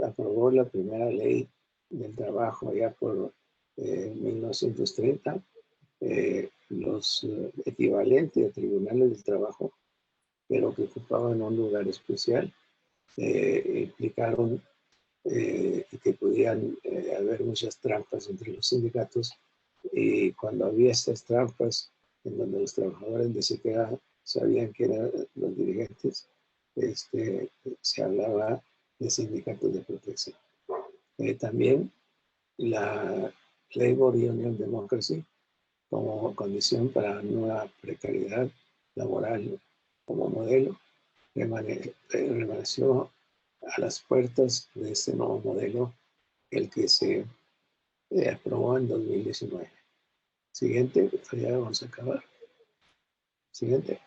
aprobó la primera ley del trabajo allá por 1930, los equivalentes a tribunales del trabajo, pero que ocupaban un lugar especial, implicaron que podían haber muchas trampas entre los sindicatos, y cuando había estas trampas en donde los trabajadores ni siquiera sabían que eran los dirigentes, se hablaba de sindicatos de protección. También la Labor Union Democracy, como condición para una precariedad laboral como modelo, permaneció a las puertas de este nuevo modelo, el que se aprobó en 2019. Siguiente, ya vamos a acabar. Siguiente.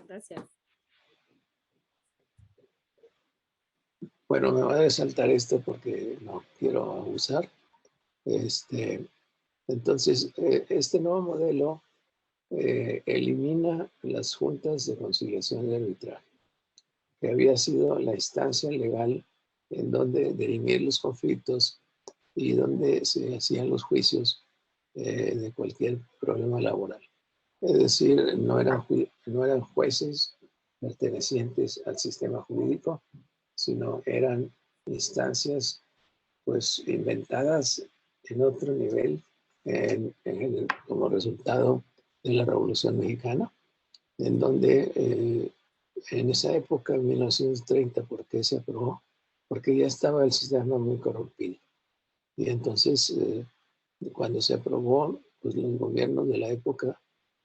Gracias. Bueno, me voy a saltar esto porque no quiero abusar. Entonces, este nuevo modelo elimina las juntas de conciliación y arbitraje, que había sido la instancia legal en donde dirimir los conflictos y donde se hacían los juicios de cualquier problema laboral. Es decir, no eran jueces pertenecientes al sistema jurídico, sino eran instancias pues inventadas en otro nivel como resultado de la Revolución Mexicana, en donde en esa época, en 1930, ¿por qué se aprobó? Porque ya estaba el sistema muy corrompido. Y entonces, cuando se aprobó, pues los gobiernos de la época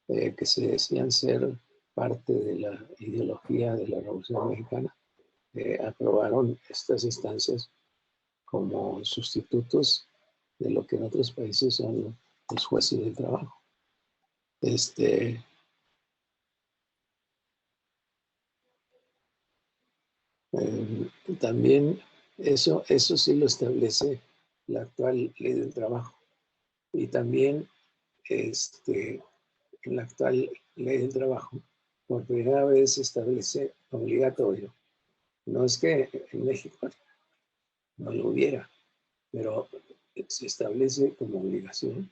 que se decían ser parte de la ideología de la Revolución Mexicana, aprobaron estas instancias como sustitutos de lo que en otros países son los jueces del trabajo. También eso sí lo establece la actual ley del trabajo. Y también en la actual ley del trabajo, por primera vez se establece obligatorio. No es que en México no lo hubiera, pero se establece como obligación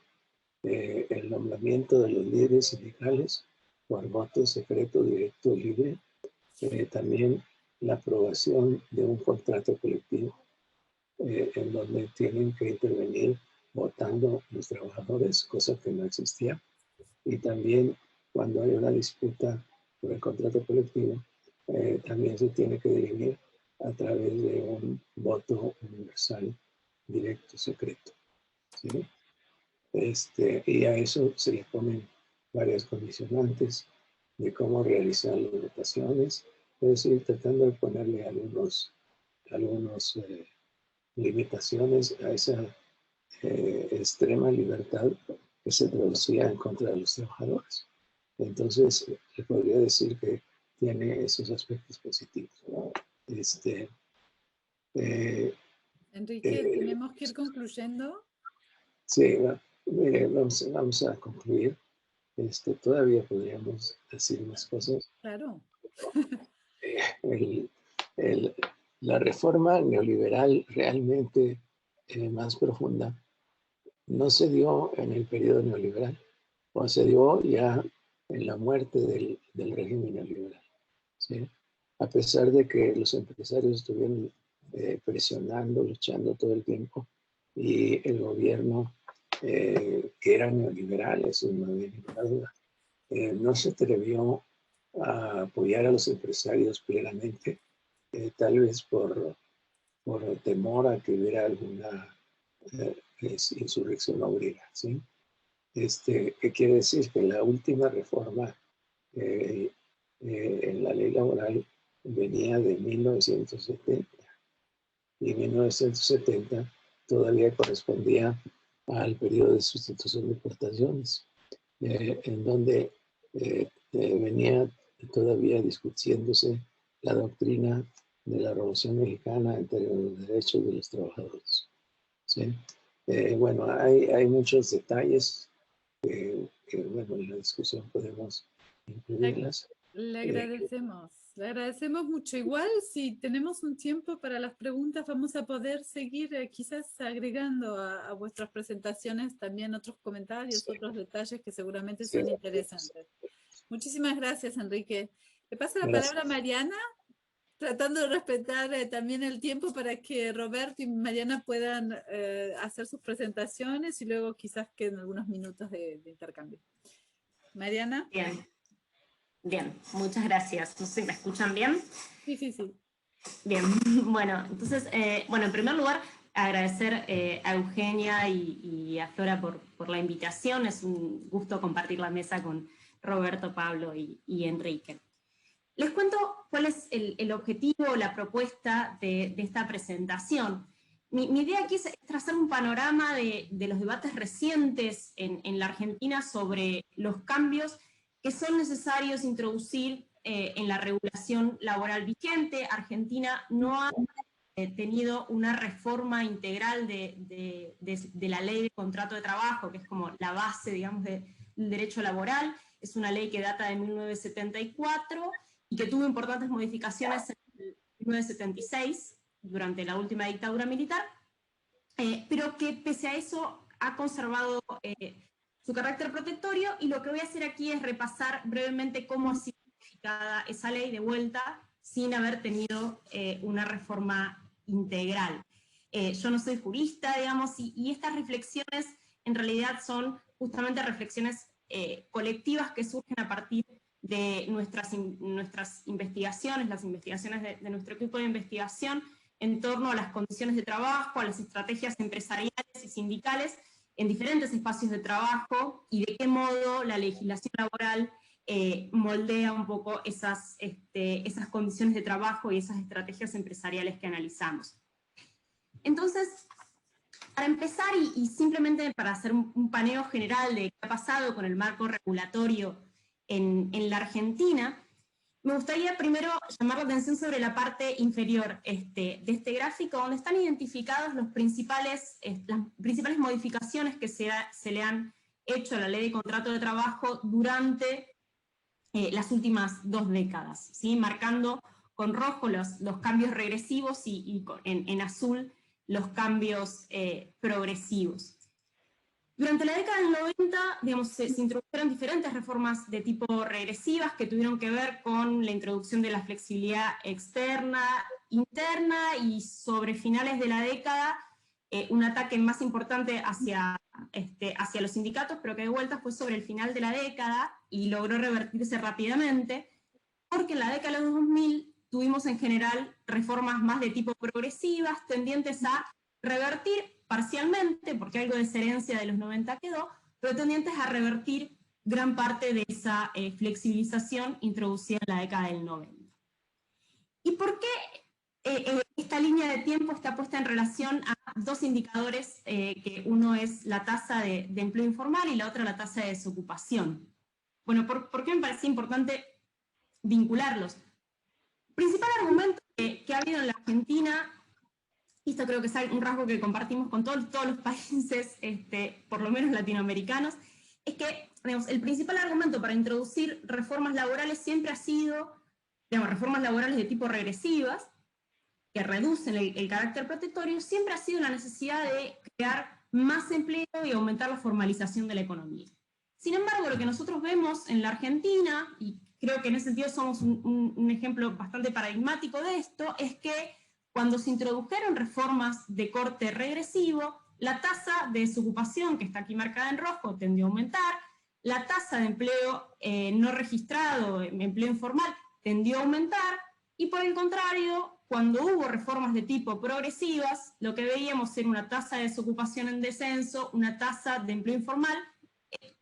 el nombramiento de los líderes sindicales por voto secreto, directo, libre. También la aprobación de un contrato colectivo en donde tienen que intervenir votando los trabajadores, cosa que no existía. Y también cuando hay una disputa por el contrato colectivo, también se tiene que dirimir a través de un voto universal, directo, secreto. ¿Sí? Y a eso se le ponen varias condicionantes de cómo realizar las votaciones, es decir, tratando de ponerle algunos limitaciones a esa extrema libertad que se traducía en contra de los trabajadores. Entonces, le podría decir que tiene esos aspectos positivos. Enrique, tenemos que ir concluyendo. Sí, vamos a concluir. Todavía podríamos decir más cosas. Claro. La reforma neoliberal realmente más profunda no se dio en el periodo neoliberal, o se dio ya en la muerte del régimen neoliberal, ¿sí? A pesar de que los empresarios estuvieron presionando, luchando todo el tiempo, y el gobierno, que era neoliberal, eso no había ninguna duda, no se atrevió a apoyar a los empresarios plenamente, tal vez por temor a que hubiera alguna insurrección obrera, ¿sí? ¿Qué quiere decir? Que la última reforma en la ley laboral venía de 1970, y 1970 todavía correspondía al periodo de sustitución de importaciones, en donde venía todavía discutiéndose la doctrina de la Revolución Mexicana en términos de los derechos de los trabajadores, ¿sí? Bueno, hay muchos detalles que, bueno, en la discusión podemos incluirlas. Le agradecemos mucho. Igual, si tenemos un tiempo para las preguntas, vamos a poder seguir quizás agregando a vuestras presentaciones también otros comentarios, Sí. otros detalles que seguramente Sí. son interesantes. Muchísimas gracias, Enrique. Le paso la Gracias. palabra a Mariana, tratando de respetar también el tiempo para que Roberto y Mariana puedan hacer sus presentaciones y luego quizás queden algunos minutos de intercambio. Mariana. Bien, muchas gracias. No sé si me escuchan bien. Sí. Bien, bueno, entonces, bueno, en primer lugar, agradecer a Eugenia y a Flora por la invitación. Es un gusto compartir la mesa con Roberto, Pablo y Enrique. Les cuento cuál es el objetivo o la propuesta de esta presentación. Mi idea aquí es trazar un panorama de los debates recientes en la Argentina sobre los cambios que son necesarios introducir en la regulación laboral vigente. Argentina no ha tenido una reforma integral de la ley de contrato de trabajo, que es como la base, digamos, del derecho laboral. Es una ley que data de 1974 y que tuvo importantes modificaciones en 1976, durante la última dictadura militar, pero que pese a eso ha conservado su carácter protectorio, y lo que voy a hacer aquí es repasar brevemente cómo ha sido modificada esa ley de vuelta sin haber tenido una reforma integral. Yo no soy jurista, digamos, y estas reflexiones en realidad son justamente reflexiones colectivas que surgen a partir de nuestras investigaciones, las investigaciones de nuestro equipo de investigación en torno a las condiciones de trabajo, a las estrategias empresariales y sindicales en diferentes espacios de trabajo, y de qué modo la legislación laboral moldea un poco esas condiciones de trabajo y esas estrategias empresariales que analizamos. Entonces, para empezar, y simplemente para hacer un paneo general de qué ha pasado con el marco regulatorio en la Argentina, me gustaría primero llamar la atención sobre la parte inferior de este gráfico, donde están identificadas las principales modificaciones que se le han hecho a la ley de contrato de trabajo durante las últimas 2 décadas, ¿sí? Marcando con rojo los cambios regresivos y en azul los cambios progresivos. Durante la década del 90, digamos, se introdujeron diferentes reformas de tipo regresivas que tuvieron que ver con la introducción de la flexibilidad externa, interna, y sobre finales de la década un ataque más importante hacia los sindicatos, pero que de vuelta fue sobre el final de la década y logró revertirse rápidamente, porque en la década de los 2000 tuvimos en general reformas más de tipo progresivas, tendientes a revertir parcialmente, porque algo de esa herencia de los 90 quedó, pero tendientes a revertir gran parte de esa flexibilización introducida en la década del 90. ¿Y por qué esta línea de tiempo está puesta en relación a dos indicadores, que uno es la tasa de empleo informal y la otra la tasa de desocupación? Bueno, ¿por qué me parecía importante vincularlos? Principal argumento que ha habido en la Argentina, y esto creo que es un rasgo que compartimos con todos los países, por lo menos latinoamericanos, es que, digamos, el principal argumento para introducir reformas laborales siempre ha sido, digamos, reformas laborales de tipo regresivas, que reducen el carácter protectorio, siempre ha sido la necesidad de crear más empleo y aumentar la formalización de la economía. Sin embargo, lo que nosotros vemos en la Argentina, y creo que en ese sentido somos un ejemplo bastante paradigmático de esto, es que cuando se introdujeron reformas de corte regresivo, la tasa de desocupación, que está aquí marcada en rojo, tendió a aumentar, la tasa de empleo no registrado, empleo informal, tendió a aumentar, y por el contrario, cuando hubo reformas de tipo progresivas, lo que veíamos era una tasa de desocupación en descenso, una tasa de empleo informal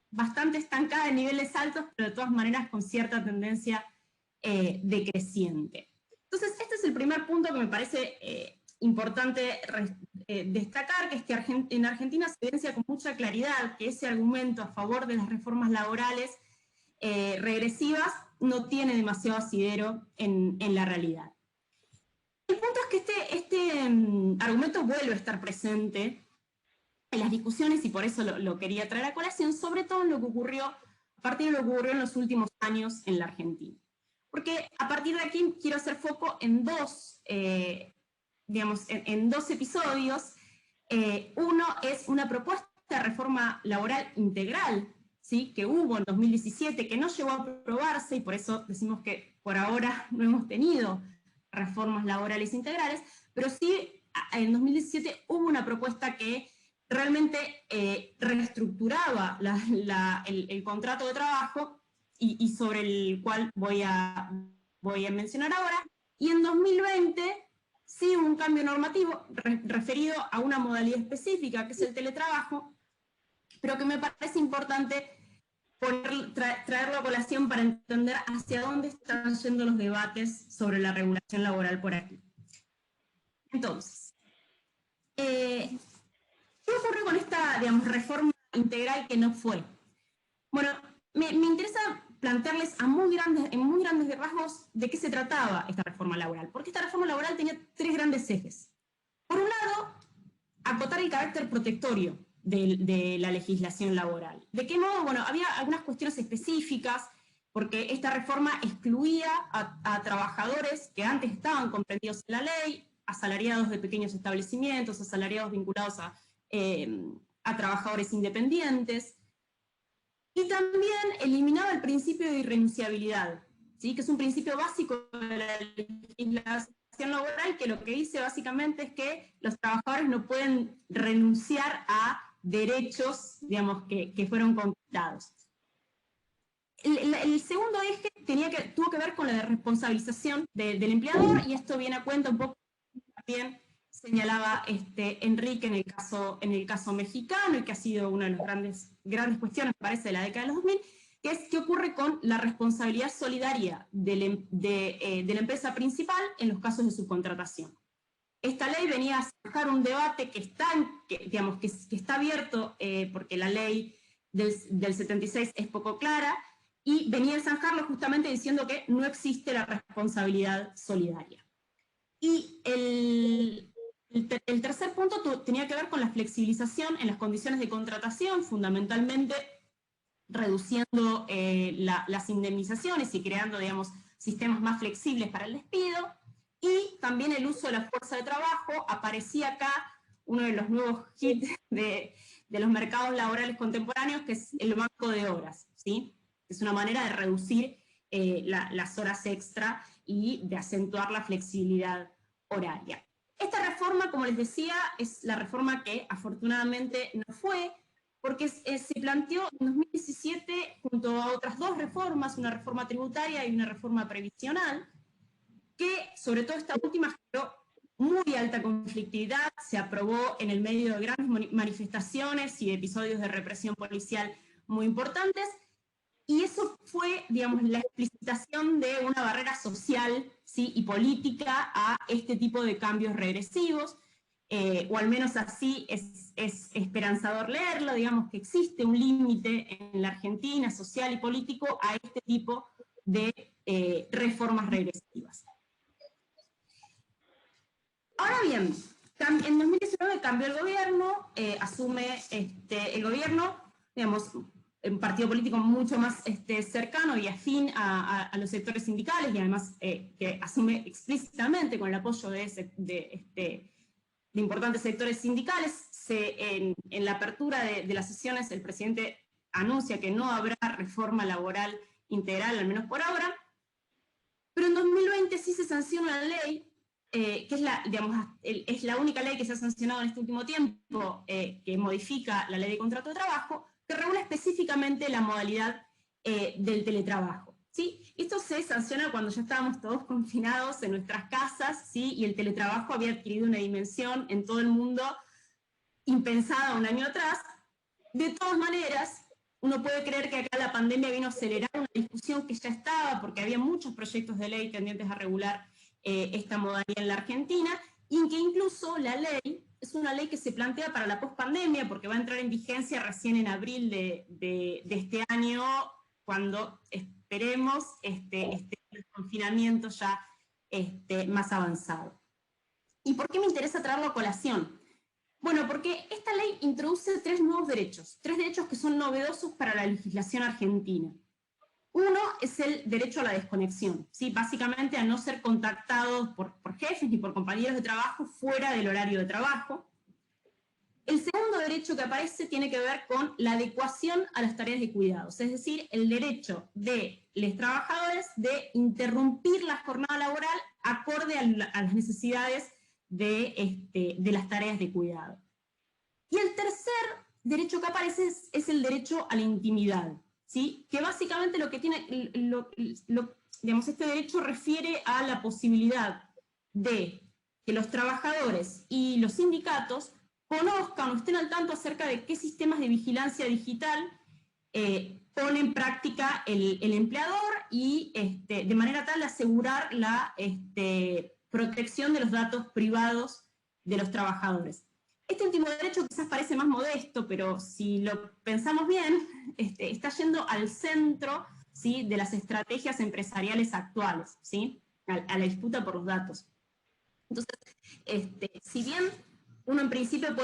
bastante estancada en niveles altos, pero de todas maneras con cierta tendencia decreciente. Entonces, este es el primer punto que me parece importante destacar, que es que en Argentina se evidencia con mucha claridad que ese argumento a favor de las reformas laborales regresivas no tiene demasiado asidero en la realidad. El punto es que este argumento vuelve a estar presente en las discusiones, y por eso lo quería traer a colación, sobre todo en lo que ocurrió, a partir de lo que ocurrió en los últimos años en la Argentina. Porque a partir de aquí quiero hacer foco en dos episodios. Uno es una propuesta de reforma laboral integral, ¿sí?, que hubo en 2017, que no llegó a aprobarse, y por eso decimos que por ahora no hemos tenido reformas laborales integrales, pero sí en 2017 hubo una propuesta que realmente reestructuraba el contrato de trabajo, y sobre el cual voy a mencionar ahora, y en 2020 sí hubo un cambio normativo referido a una modalidad específica, que es el teletrabajo, pero que me parece importante traerlo a colación para entender hacia dónde están yendo los debates sobre la regulación laboral por aquí. Entonces, ¿qué ocurre con esta, digamos, reforma integral que no fue? Bueno, me interesa plantearles en muy grandes rasgos de qué se trataba esta reforma laboral, porque esta reforma laboral tenía tres grandes ejes. Por un lado, acotar el carácter protectorio de la legislación laboral. ¿De qué modo? Bueno, había algunas cuestiones específicas, porque esta reforma excluía a trabajadores que antes estaban comprendidos en la ley, asalariados de pequeños establecimientos, asalariados vinculados a trabajadores independientes, y también eliminaba el principio de irrenunciabilidad, ¿sí?, que es un principio básico de la legislación laboral, que lo que dice básicamente es que los trabajadores no pueden renunciar a derechos, digamos, que fueron conquistados. El segundo eje tuvo que ver con la responsabilización del empleador, y esto viene a cuenta un poco también señalaba Enrique en el caso mexicano, y que ha sido una de las grandes cuestiones, me parece, de la década de los 2000, que es qué ocurre con la responsabilidad solidaria de la empresa principal en los casos de subcontratación. Esta ley venía a zanjar un debate que está abierto, porque la ley del 76 es poco clara, y venía a zanjarlo justamente diciendo que no existe la responsabilidad solidaria. Y el tercer punto tenía que ver con la flexibilización en las condiciones de contratación, fundamentalmente reduciendo las indemnizaciones y creando, digamos, sistemas más flexibles para el despido, y también el uso de la fuerza de trabajo. Aparecía acá uno de los nuevos hits de los mercados laborales contemporáneos, que es el banco de horas, ¿sí? Es una manera de reducir las horas extra y de acentuar la flexibilidad horaria. Esta reforma, como les decía, es la reforma que afortunadamente no fue, porque se planteó en 2017 junto a otras dos reformas, una reforma tributaria y una reforma previsional, que sobre todo esta última generó muy alta conflictividad, se aprobó en el medio de grandes manifestaciones y episodios de represión policial muy importantes, y eso fue, digamos, la explicitación de una barrera social, ¿sí?, y política a este tipo de cambios regresivos, o al menos así es esperanzador leerlo, digamos que existe un límite en la Argentina social y político a este tipo de reformas regresivas. Ahora bien, en 2019 cambió el gobierno, asume el gobierno, digamos, un partido político mucho más cercano y afín a los sectores sindicales, y además que asume explícitamente con el apoyo de importantes sectores sindicales. En la apertura de las sesiones el presidente anuncia que no habrá reforma laboral integral, al menos por ahora, pero en 2020 sí se sanciona la ley, que es la única ley que se ha sancionado en este último tiempo, que modifica la ley de contrato de trabajo, que regula específicamente la modalidad del teletrabajo, ¿sí? Esto se sanciona cuando ya estábamos todos confinados en nuestras casas, ¿sí? Y el teletrabajo había adquirido una dimensión en todo el mundo impensada un año atrás. De todas maneras, uno puede creer que acá la pandemia vino a acelerar una discusión que ya estaba, porque había muchos proyectos de ley tendientes a regular esta modalidad en la Argentina, y que incluso la ley es una ley que se plantea para la pospandemia, porque va a entrar en vigencia recién en abril de este año, cuando esperemos el confinamiento ya más avanzado. ¿Y por qué me interesa traerlo a colación? Bueno, porque esta ley introduce tres nuevos derechos, tres derechos que son novedosos para la legislación argentina. Uno es el derecho a la desconexión, ¿sí? Básicamente a no ser contactados por jefes ni por compañeros de trabajo fuera del horario de trabajo. El segundo derecho que aparece tiene que ver con la adecuación a las tareas de cuidados, es decir, el derecho de los trabajadores de interrumpir la jornada laboral acorde a las necesidades de las tareas de cuidado. Y el tercer derecho que aparece es el derecho a la intimidad, ¿sí? Que básicamente lo que tiene, digamos, este derecho refiere a la posibilidad de que los trabajadores y los sindicatos conozcan o estén al tanto acerca de qué sistemas de vigilancia digital pone en práctica el empleador, y de manera tal asegurar la protección de los datos privados de los trabajadores. Este último derecho quizás parece más modesto, pero si lo pensamos bien, está yendo al centro, ¿sí?, de las estrategias empresariales actuales, ¿sí?, a la disputa por los datos. Entonces, si bien uno en principio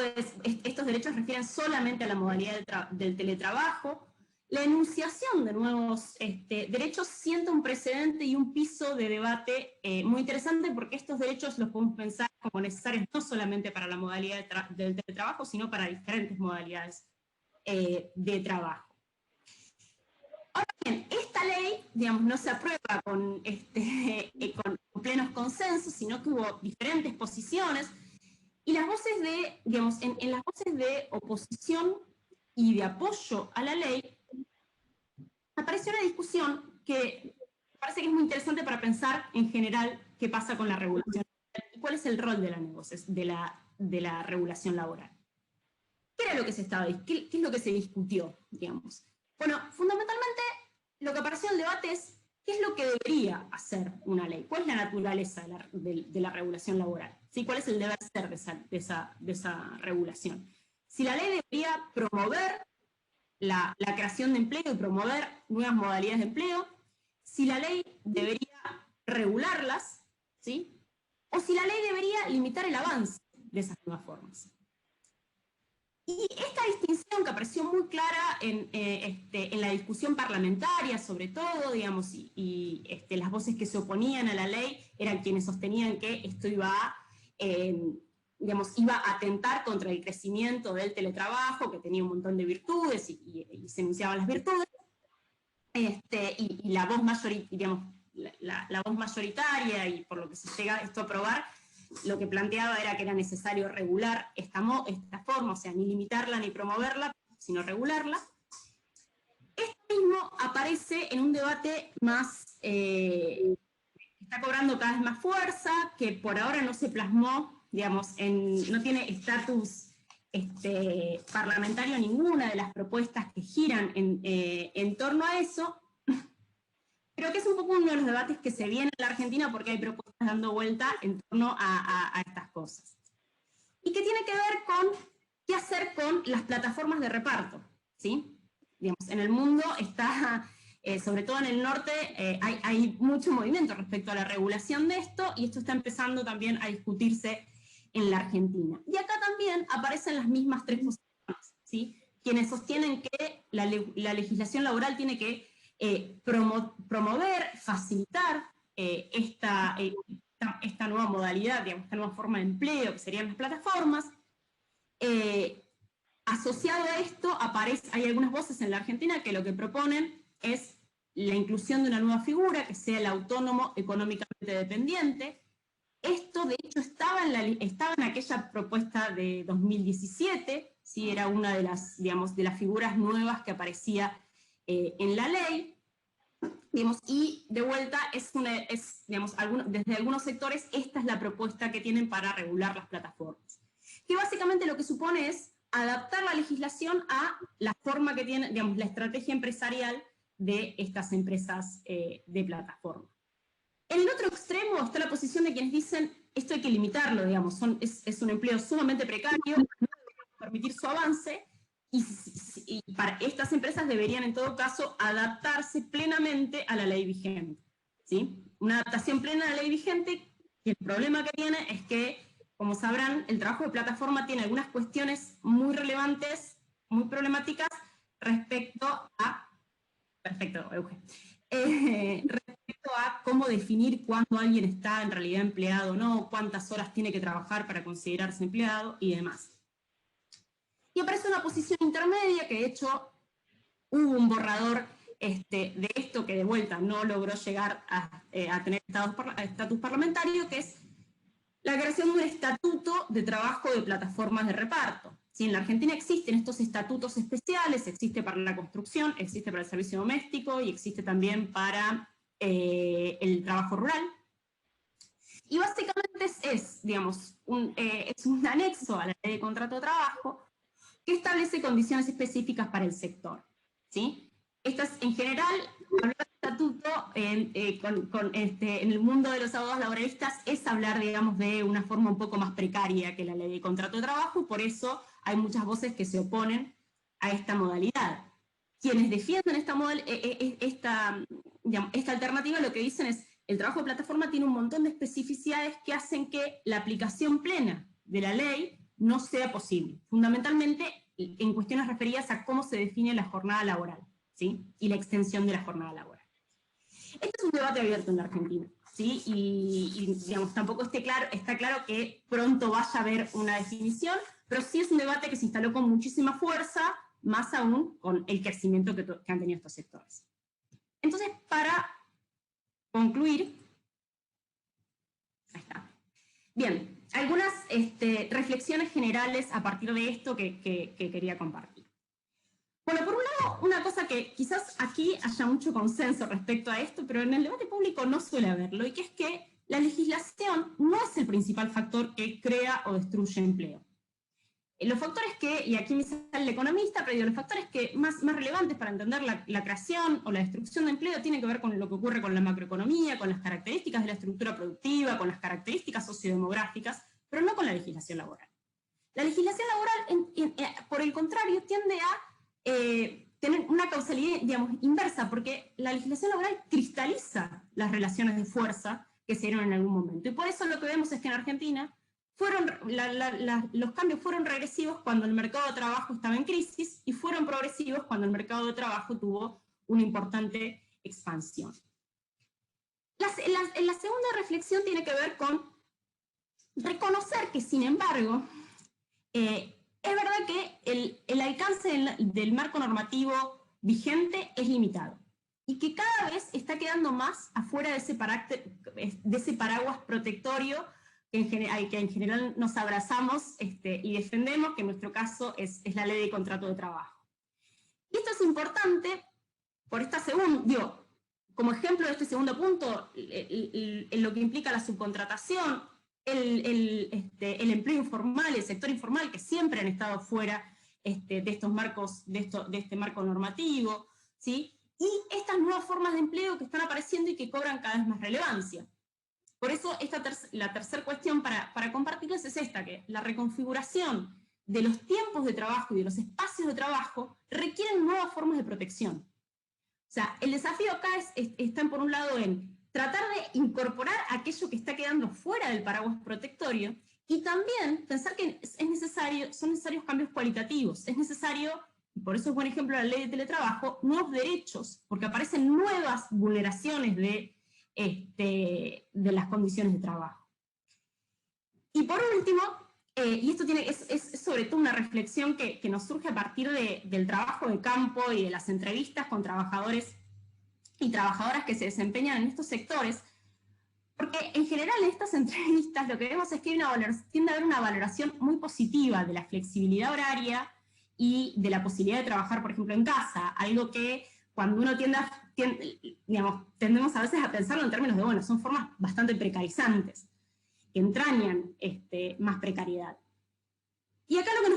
estos derechos refieren solamente a la modalidad del teletrabajo, la enunciación de nuevos derechos sienta un precedente y un piso de debate muy interesante, porque estos derechos los podemos pensar como necesarios no solamente para la modalidad del teletrabajo, sino para diferentes modalidades de trabajo. Ahora bien, esta ley, digamos, no se aprueba con plenos consensos, sino que hubo diferentes posiciones, y las voces digamos, en las voces de oposición y de apoyo a la ley, apareció una discusión que me parece que es muy interesante para pensar en general qué pasa con la regulación y cuál es el rol de la regulación laboral. ¿Qué era lo que qué es lo que se discutió, digamos? Bueno, fundamentalmente lo que apareció en el debate es qué es lo que debería hacer una ley, cuál es la naturaleza de la regulación laboral, ¿sí? ¿Cuál es el deber ser de esa regulación? Si la ley debería promover la creación de empleo y promover nuevas modalidades de empleo, si la ley debería regularlas, ¿sí?, o si la ley debería limitar el avance de esas nuevas formas. Y esta distinción que apareció muy clara en la discusión parlamentaria, sobre todo, digamos, y las voces que se oponían a la ley eran quienes sostenían que esto iba a atentar contra el crecimiento del teletrabajo, que tenía un montón de virtudes, y se enunciaban las virtudes, y la voz la voz mayoritaria, y por lo que se llega esto a aprobar, lo que planteaba era que era necesario regular esta forma, o sea, ni limitarla ni promoverla, sino regularla. Esto mismo aparece en un debate más, que está cobrando cada vez más fuerza, que por ahora no se plasmó, digamos, no tiene estatus parlamentario ninguna de las propuestas que giran en torno a eso. Creo que es un poco uno de los debates que se viene en la Argentina porque hay propuestas dando vuelta en torno a estas cosas. Y que tiene que ver con qué hacer con las plataformas de reparto, ¿sí? Digamos, en el mundo está, sobre todo en el norte, hay mucho movimiento respecto a la regulación de esto, y esto está empezando también a discutirse en la Argentina. Y acá también aparecen las mismas tres posiciones, ¿sí? Quienes sostienen que la legislación laboral tiene que promover, facilitar esta nueva modalidad, digamos, esta nueva forma de empleo, que serían las plataformas. Asociado a esto, hay algunas voces en la Argentina que lo que proponen es la inclusión de una nueva figura, que sea el autónomo económicamente dependiente. Esto, de hecho, estaba en aquella propuesta de 2017, ¿sí? Era una de las, digamos, de las figuras nuevas que aparecía en la ley, digamos, y de vuelta digamos, desde algunos sectores esta es la propuesta que tienen para regular las plataformas, que básicamente lo que supone es adaptar la legislación a la forma que tiene, digamos, la estrategia empresarial de estas empresas de plataforma. En el otro extremo está la posición de quienes dicen esto hay que limitarlo, digamos, es un empleo sumamente precario, no debemos permitir su avance, y para estas empresas deberían en todo caso adaptarse plenamente a la ley vigente, ¿sí? Una adaptación plena a la ley vigente, y el problema que tiene es que, como sabrán, el trabajo de plataforma tiene algunas cuestiones muy relevantes, muy problemáticas, respecto a... Perfecto, Euge. Respecto a cómo definir cuándo alguien está en realidad empleado o no, cuántas horas tiene que trabajar para considerarse empleado y demás. Y aparece una posición intermedia, que de hecho hubo un borrador de esto que de vuelta no logró llegar a tener estatus parlamentario, que es la creación de un estatuto de trabajo de plataformas de reparto. ¿Sí? En la Argentina existen estos estatutos especiales, existe para la construcción, existe para el servicio doméstico y existe también para el trabajo rural. Y básicamente digamos, es un anexo a la ley de contrato de trabajo que establece condiciones específicas para el sector, ¿sí? Estas, en general, hablar de estatuto en el mundo de los abogados laboralistas es hablar, digamos, de una forma un poco más precaria que la ley de contrato de trabajo, por eso hay muchas voces que se oponen a esta modalidad. Quienes defienden esta alternativa lo que dicen es el trabajo de plataforma tiene un montón de especificidades que hacen que la aplicación plena de la ley no sea posible, fundamentalmente en cuestiones referidas a cómo se define la jornada laboral, ¿sí? Y la extensión de la jornada laboral. Este es un debate abierto en la Argentina, ¿sí? Y digamos, tampoco está claro que pronto vaya a haber una definición, pero sí es un debate que se instaló con muchísima fuerza, más aún con el crecimiento que han tenido estos sectores. Entonces, para concluir, ahí está. Bien, algunas reflexiones generales a partir de esto que quería compartir. Bueno, por un lado, una cosa que quizás aquí haya mucho consenso respecto a esto, pero en el debate público no suele haberlo, y que es que la legislación no es el principal factor que crea o destruye empleo. Los factores y aquí me sale el economista, pero los factores que más relevantes para entender la creación o la destrucción de empleo tienen que ver con lo que ocurre con la macroeconomía, con las características de la estructura productiva, con las características sociodemográficas, pero no con la legislación laboral. La legislación laboral, por el contrario, tiende a tener una causalidad, digamos, inversa, porque la legislación laboral cristaliza las relaciones de fuerza que se dieron en algún momento. Y por eso lo que vemos es que en Argentina los cambios fueron regresivos cuando el mercado de trabajo estaba en crisis y fueron progresivos cuando el mercado de trabajo tuvo una importante expansión. La segunda reflexión tiene que ver con reconocer que, sin embargo, es verdad que el alcance del marco normativo vigente es limitado y que cada vez está quedando más afuera de ese paraguas protectorio que en general nos abrazamos y defendemos, que en nuestro caso es la ley de contrato de trabajo. Y esto es importante por como ejemplo de este segundo punto, en lo que implica la subcontratación, el empleo informal, el sector informal, que siempre han estado fuera de estos marcos, de este marco normativo, ¿sí? Y estas nuevas formas de empleo que están apareciendo y que cobran cada vez más relevancia. Por eso la tercera cuestión para compartirles es esta, que la reconfiguración de los tiempos de trabajo y de los espacios de trabajo requieren nuevas formas de protección. O sea, el desafío acá está por un lado en tratar de incorporar aquello que está quedando fuera del paraguas protectorio y también pensar que son necesarios cambios cualitativos. Es necesario, y por eso es buen ejemplo la ley de teletrabajo, nuevos derechos, porque aparecen nuevas vulneraciones de las condiciones de trabajo. Y por último, y esto es sobre todo una reflexión que nos surge a partir del trabajo de campo y de las entrevistas con trabajadores y trabajadoras que se desempeñan en estos sectores, porque en general en estas entrevistas lo que vemos es que tiende a haber una valoración muy positiva de la flexibilidad horaria y de la posibilidad de trabajar, por ejemplo, en casa, algo que cuando uno tendemos a veces a pensarlo en términos de, bueno, son formas bastante precarizantes, que entrañan más precariedad. Y acá lo que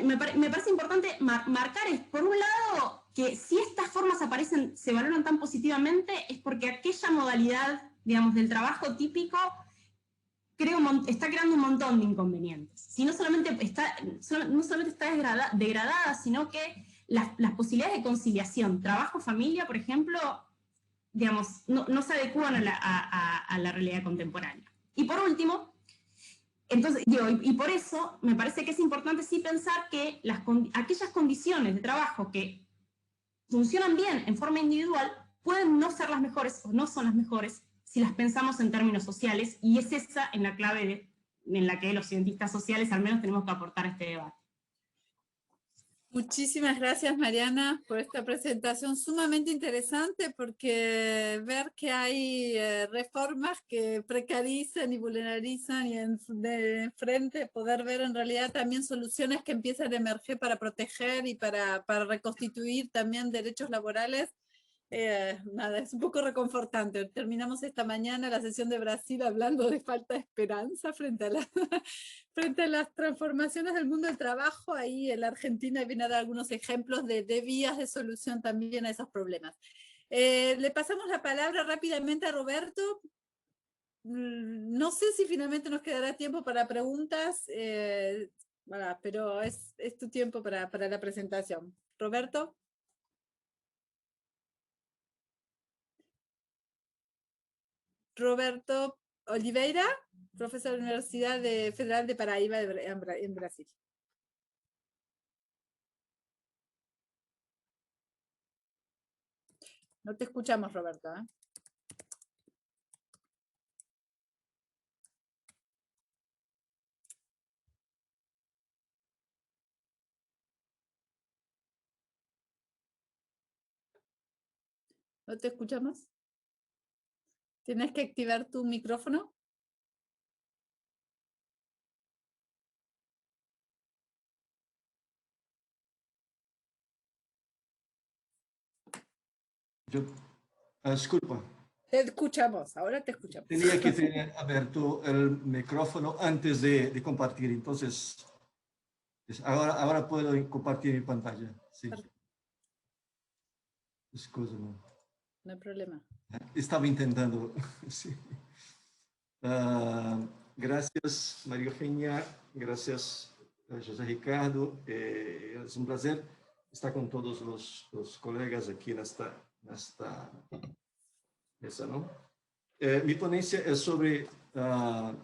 me parece importante marcar es, por un lado, que si estas formas se valoran tan positivamente, es porque aquella modalidad, digamos, del trabajo típico, está creando un montón de inconvenientes. Si no solamente está degradada, sino que las posibilidades de conciliación, trabajo-familia, por ejemplo, digamos, no se adecúan a la realidad contemporánea. Y por último, entonces, y por eso me parece que es importante sí pensar que aquellas condiciones de trabajo que funcionan bien en forma individual pueden no ser las mejores o no son las mejores si las pensamos en términos sociales, y es esa en la clave en la que los cientistas sociales al menos tenemos que aportar a este debate. Muchísimas gracias, Mariana, por esta presentación sumamente interesante, porque ver que hay reformas que precarizan y vulnerizan, y de frente poder ver en realidad también soluciones que empiezan a emerger para proteger y para reconstituir también derechos laborales. Nada, es un poco reconfortante. Terminamos esta mañana la sesión de Brasil hablando de falta de esperanza frente a frente a las transformaciones del mundo del trabajo. Ahí en la Argentina viene a dar algunos ejemplos de vías de solución también a esos problemas. Le pasamos la palabra rápidamente a Roberto. No sé si finalmente nos quedará tiempo para preguntas, pero es tu tiempo para la presentación. Roberto. Roberto Oliveira, profesor de la Universidad Federal de Paraíba en Brasil. No te escuchamos, Roberto. ¿No te escuchamos? ¿Tienes que activar tu micrófono? Disculpa. Te escuchamos, ahora te escuchamos. Tenía que tener abierto el micrófono antes de compartir, entonces ahora puedo compartir mi pantalla. Sí. Excúsame. No hay problema. Estaba intentando. Sí. Gracias, María Eugenia. Gracias, José Ricardo. Es un placer estar con todos los colegas aquí en esta mesa, ¿no? Mi ponencia es sobre,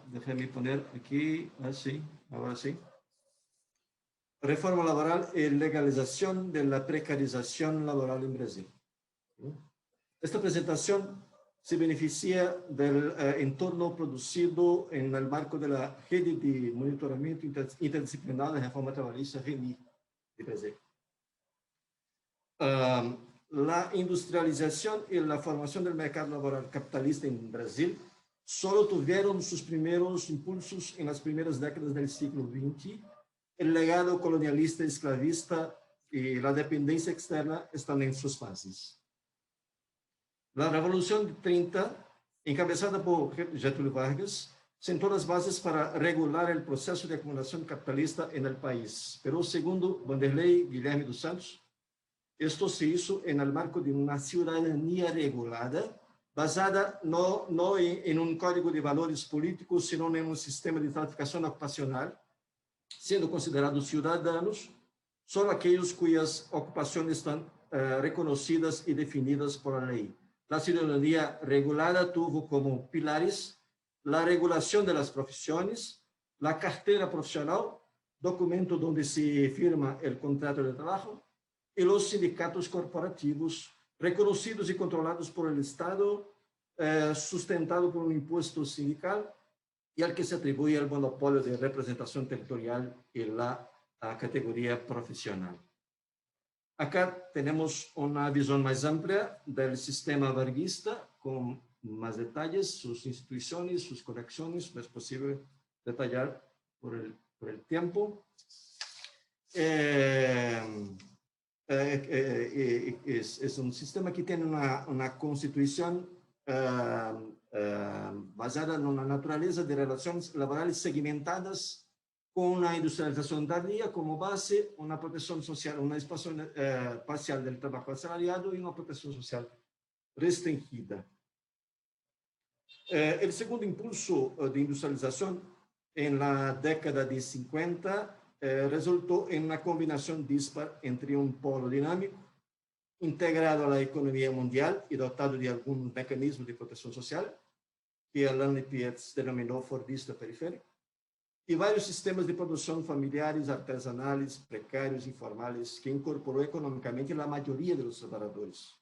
déjame poner aquí, así, ahora sí. Reforma laboral y legalización de la precarización laboral en Brasil. Esta presentación se beneficia del entorno producido en el marco de la Rede de Monitoramiento Interdisciplinar de Reforma Trabalhista REMI de Brasil. La industrialización y la formación del mercado laboral capitalista en Brasil solo tuvieron sus primeros impulsos en las primeras décadas del siglo XX. El legado colonialista, esclavista y la dependencia externa están en sus fases. La Revolución de 30, encabezada por Getúlio Vargas, sentó las bases para regular el proceso de acumulación capitalista en el país. Pero segundo Vanderlei Guilherme dos Santos, esto se hizo en el marco de una ciudadanía regulada, basada no en un código de valores políticos, sino en un sistema de estratificación ocupacional, siendo considerados ciudadanos solo aquellos cuyas ocupaciones están reconocidas y definidas por la ley. La ciudadanía regulada tuvo como pilares la regulación de las profesiones, la cartera profesional, documento donde se firma el contrato de trabajo, y los sindicatos corporativos reconocidos y controlados por el Estado, sustentado por un impuesto sindical y al que se atribuye el monopolio de representación territorial y la categoría profesional. Acá tenemos una visión más amplia del sistema varguista, con más detalles, sus instituciones, sus conexiones, no es posible detallar por el tiempo. Es un sistema que tiene una constitución basada en una naturaleza de relaciones laborales segmentadas, con una industrialización tardía como base, una protección social, una expansión parcial del trabajo asalariado y una protección social restringida. El segundo impulso de industrialización en la década de 50 resultó en una combinación dispar entre un polo dinámico, integrado a la economía mundial y dotado de algún mecanismo de protección social, que Alain Pietz denominó fordista periférico, y varios sistemas de producción familiares, artesanales, precarios, informales, que incorporó económicamente la mayoría de los trabajadores.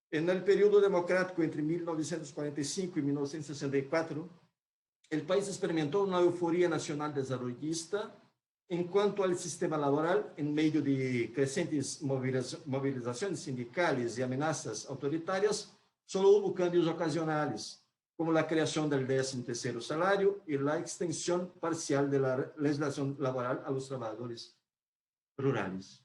En el periodo democrático entre 1945 y 1964, el país experimentó una euforia nacional desarrollista en cuanto al sistema laboral, en medio de crecientes movilizaciones sindicales y amenazas autoritarias. Solo hubo cambios ocasionales, como la creación del 13º salario y la extensión parcial de la legislación laboral a los trabajadores rurales.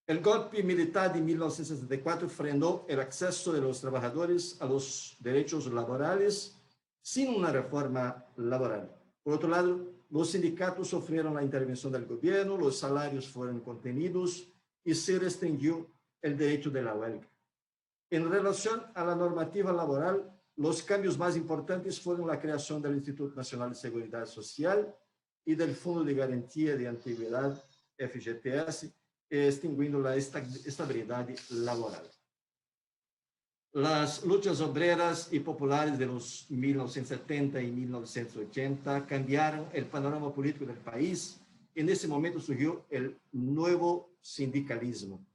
El golpe militar de 1964 frenó el acceso de los trabajadores a los derechos laborales sin una reforma laboral. Por otro lado, los sindicatos sufrieron la intervención del gobierno, los salarios fueron contenidos y se restringió el derecho de la huelga. En relación a la normativa laboral, los cambios más importantes fueron la creación del Instituto Nacional de Seguridad Social y del Fondo de Garantía de Antigüedad, FGTS, extinguiendo la estabilidad laboral. Las luchas obreras y populares de los 1970 y 1980 cambiaron el panorama político del país. En ese momento surgió el nuevo sindicalismo.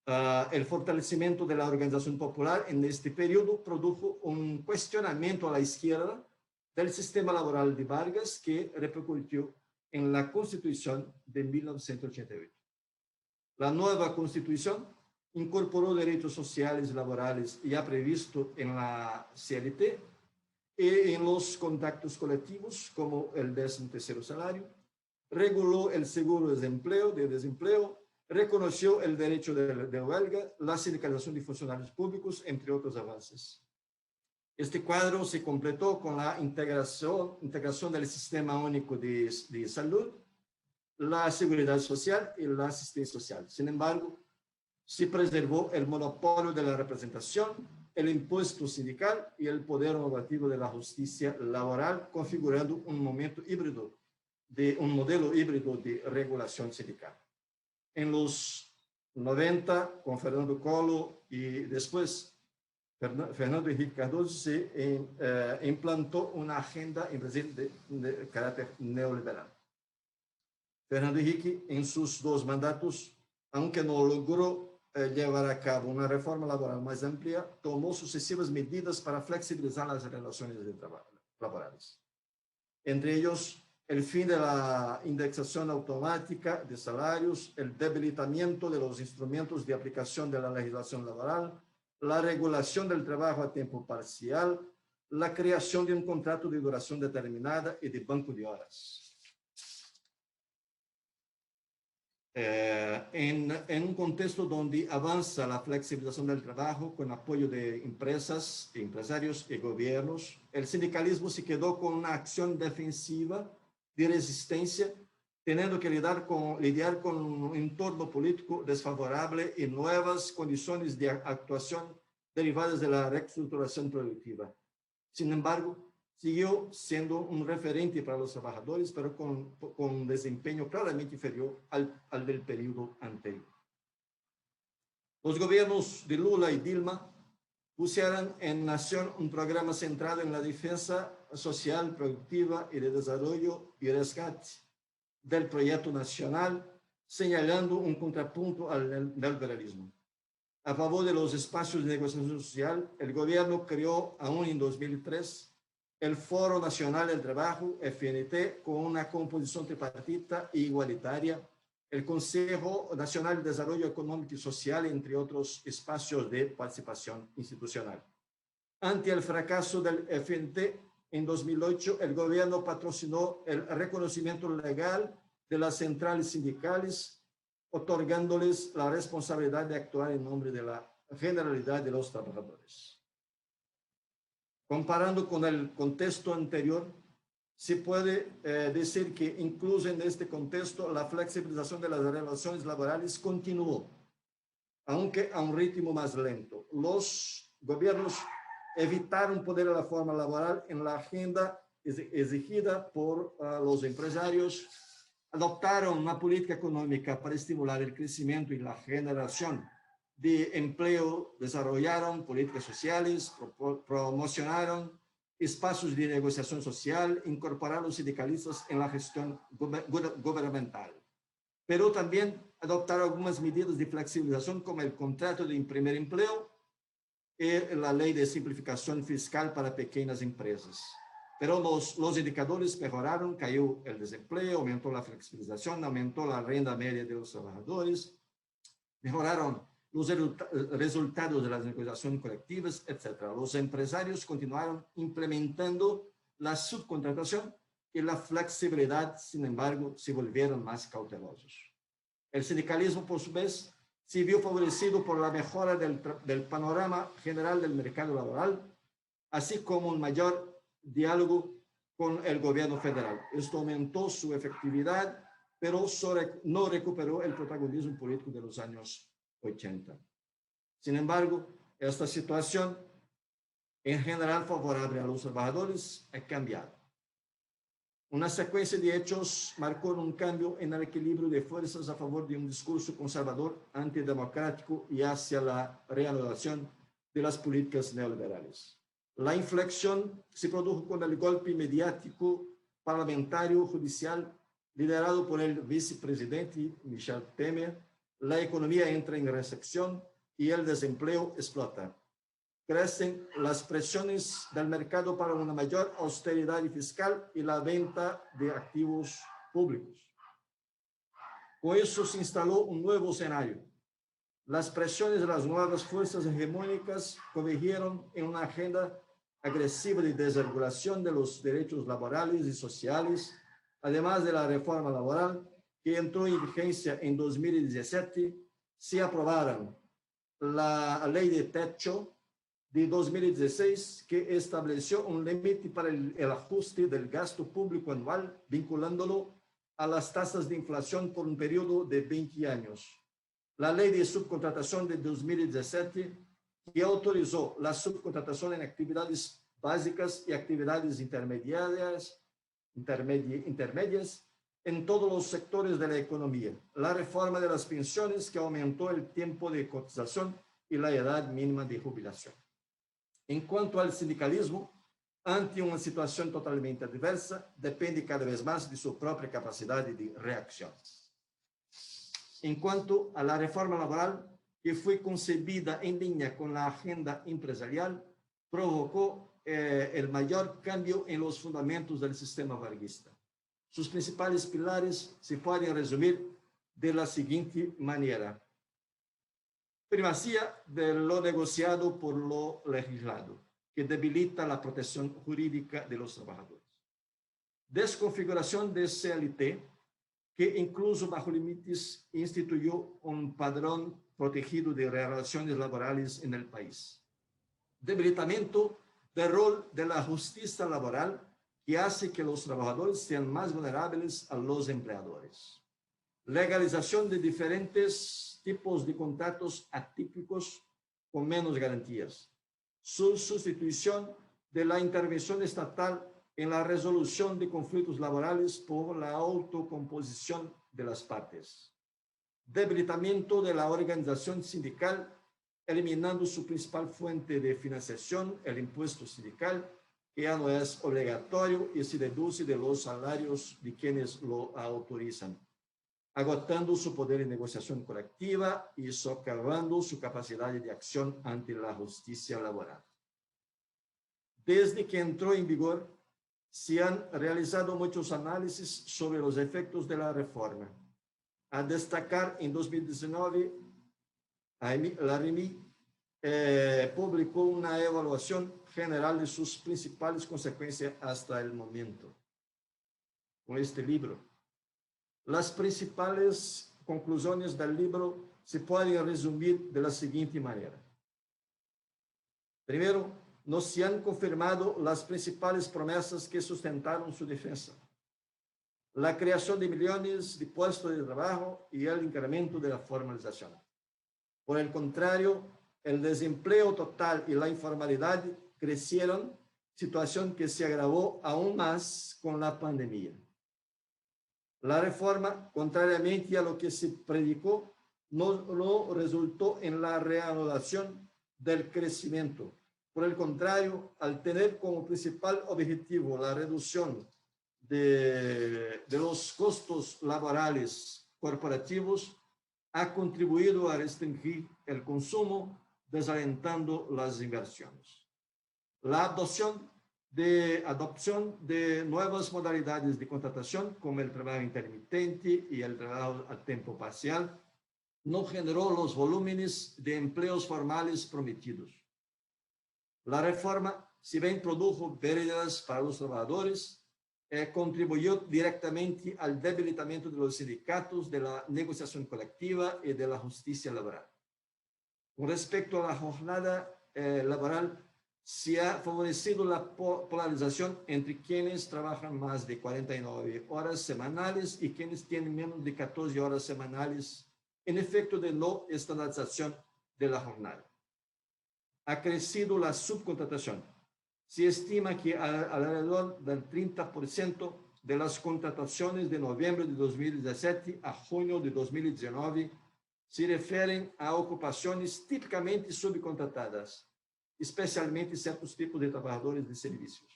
El fortalecimiento de la organización popular en este periodo produjo un cuestionamiento a la izquierda del sistema laboral de Vargas, que repercutió en la Constitución de 1988. La nueva Constitución incorporó derechos sociales y laborales ya previsto en la CLT y en los contratos colectivos, como el 13º salario, reguló el seguro de desempleo, reconoció el derecho de huelga, la sindicalización de funcionarios públicos, entre otros avances. Este cuadro se completó con la integración del Sistema Único de Salud, la Seguridad Social y la Asistencia Social. Sin embargo, se preservó el monopolio de la representación, el impuesto sindical y el poder normativo de la justicia laboral, configurando un modelo híbrido de regulación sindical. En los 90, con Fernando Collor y después Fernando Henrique Cardoso, se implantó una agenda en Brasil de carácter neoliberal. Fernando Henrique, en sus dos mandatos, aunque no logró llevar a cabo una reforma laboral más amplia, tomó sucesivas medidas para flexibilizar las relaciones de trabajo laborales. Entre ellos, el fin de la indexación automática de salarios, el debilitamiento de los instrumentos de aplicación de la legislación laboral, la regulación del trabajo a tiempo parcial, la creación de un contrato de duración determinada y de banco de horas. en un contexto donde avanza la flexibilización del trabajo con apoyo de empresas, empresarios y gobiernos, el sindicalismo se quedó con una acción defensiva de resistencia, teniendo que lidiar con un entorno político desfavorable y nuevas condiciones de actuación derivadas de la reestructuración productiva. Sin embargo, siguió siendo un referente para los trabajadores, pero con un desempeño claramente inferior al del periodo anterior. Los gobiernos de Lula y Dilma pusieron en acción un programa centrado en la defensa social, productiva y de desarrollo y rescate del proyecto nacional, señalando un contrapunto al neoliberalismo. A favor de los espacios de negociación social, el gobierno creó, aún en 2003, el Foro Nacional del Trabajo, FNT, con una composición tripartita e igualitaria, el Consejo Nacional de Desarrollo Económico y Social, entre otros espacios de participación institucional. Ante el fracaso del FNT, en 2008, el gobierno patrocinó el reconocimiento legal de las centrales sindicales, otorgándoles la responsabilidad de actuar en nombre de la generalidad de los trabajadores. Comparando con el contexto anterior, se puede decir que incluso en este contexto la flexibilización de las relaciones laborales continuó, aunque a un ritmo más lento. Los gobiernos evitaron poner la reforma laboral en la agenda exigida por los empresarios, adoptaron una política económica para estimular el crecimiento y la generación de empleo, desarrollaron políticas sociales, promocionaron espacios de negociación social, incorporaron los sindicalistas en la gestión gubernamental. Pero también adoptaron algunas medidas de flexibilización como el contrato de primer empleo y la ley de simplificación fiscal para pequeñas empresas. Pero los indicadores mejoraron, cayó el desempleo, aumentó la flexibilización, aumentó la renta media de los trabajadores, mejoraron los resultados de las negociaciones colectivas, etc. Los empresarios continuaron implementando la subcontratación y la flexibilidad, sin embargo, se volvieron más cautelosos. El sindicalismo, por su vez, se vio favorecido por la mejora del panorama general del mercado laboral, así como un mayor diálogo con el gobierno federal. Esto aumentó su efectividad, pero no recuperó el protagonismo político de los años 80. Sin embargo, esta situación, en general favorable a los trabajadores, ha cambiado. Una secuencia de hechos marcó un cambio en el equilibrio de fuerzas a favor de un discurso conservador, antidemocrático y hacia la reanudación de las políticas neoliberales. La inflexión se produjo con el golpe mediático, parlamentario, judicial, liderado por el vicepresidente Michel Temer. La economía entra en recesión y el desempleo explota. Crecen las presiones del mercado para una mayor austeridad fiscal y la venta de activos públicos. Con eso se instaló un nuevo escenario. Las presiones de las nuevas fuerzas hegemónicas convergieron en una agenda agresiva de desregulación de los derechos laborales y sociales, además de la reforma laboral que entró en vigencia en 2017, se aprobaron la ley de techo de 2016, que estableció un límite para el ajuste del gasto público anual, vinculándolo a las tasas de inflación por un periodo de 20 años. La ley de subcontratación de 2017, que autorizó la subcontratación en actividades básicas y actividades intermedias en todos los sectores de la economía. La reforma de las pensiones, que aumentó el tiempo de cotización y la edad mínima de jubilación. En cuanto al sindicalismo, ante una situación totalmente adversa, depende cada vez más de su propia capacidad de reacción. En cuanto a la reforma laboral, que fue concebida en línea con la agenda empresarial, provocó el mayor cambio en los fundamentos del sistema varguista. Sus principales pilares se pueden resumir de la siguiente manera: primacía de lo negociado por lo legislado, que debilita la protección jurídica de los trabajadores. Desconfiguración de CLT, que incluso bajo límites instituyó un padrón protegido de relaciones laborales en el país. Debilitamiento del rol de la justicia laboral, que hace que los trabajadores sean más vulnerables a los empleadores. Legalización de diferentes tipos de contratos atípicos con menos garantías. Su sustitución de la intervención estatal en la resolución de conflictos laborales por la autocomposición de las partes. Debilitamiento de la organización sindical, eliminando su principal fuente de financiación, el impuesto sindical, que ya no es obligatorio y se deduce de los salarios de quienes lo autorizan, agotando su poder de negociación colectiva y socavando su capacidad de acción ante la justicia laboral. Desde que entró en vigor, se han realizado muchos análisis sobre los efectos de la reforma. A destacar, en 2019, la REMI publicó una evaluación general de sus principales consecuencias hasta el momento, con este libro. Las principales conclusiones del libro se pueden resumir de la siguiente manera. Primero, no se han confirmado las principales promesas que sustentaron su defensa. La creación de millones de puestos de trabajo y el incremento de la formalización. Por el contrario, el desempleo total y la informalidad crecieron, situación que se agravó aún más con la pandemia. La reforma, contrariamente a lo que se predicó, no resultó en la reanudación del crecimiento. Por el contrario, al tener como principal objetivo la reducción de los costos laborales corporativos, ha contribuido a restringir el consumo, desalentando las inversiones. La adopción de nuevas modalidades de contratación, como el trabajo intermitente y el trabajo a tiempo parcial, no generó los volúmenes de empleos formales prometidos. La reforma, si bien produjo pérdidas para los trabajadores, contribuyó directamente al debilitamiento de los sindicatos, de la negociación colectiva y de la justicia laboral. Con respecto a la jornada laboral, se ha favorecido la polarización entre quienes trabajan más de 49 horas semanales y quienes tienen menos de 14 horas semanales, en efecto de no estandarización de la jornada. Ha crecido la subcontratación. Se estima que alrededor del 30% de las contrataciones de noviembre de 2017 a junio de 2019 se refieren a ocupaciones típicamente subcontratadas, especialmente ciertos tipos de trabajadores de servicios.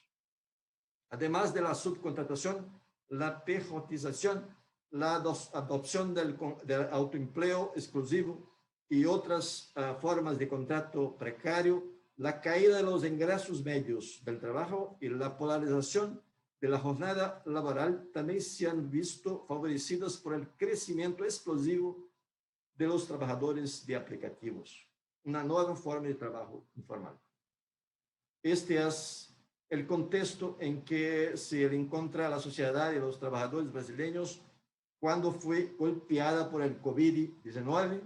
Además de la subcontratación, la pejotización, la adopción del autoempleo exclusivo y otras formas de contrato precario, la caída de los ingresos medios del trabajo y la polarización de la jornada laboral también se han visto favorecidas por el crecimiento explosivo de los trabajadores de aplicativos, una nueva forma de trabajo informal. Este es el contexto en que se encuentra la sociedad y los trabajadores brasileños cuando fue golpeada por el COVID-19,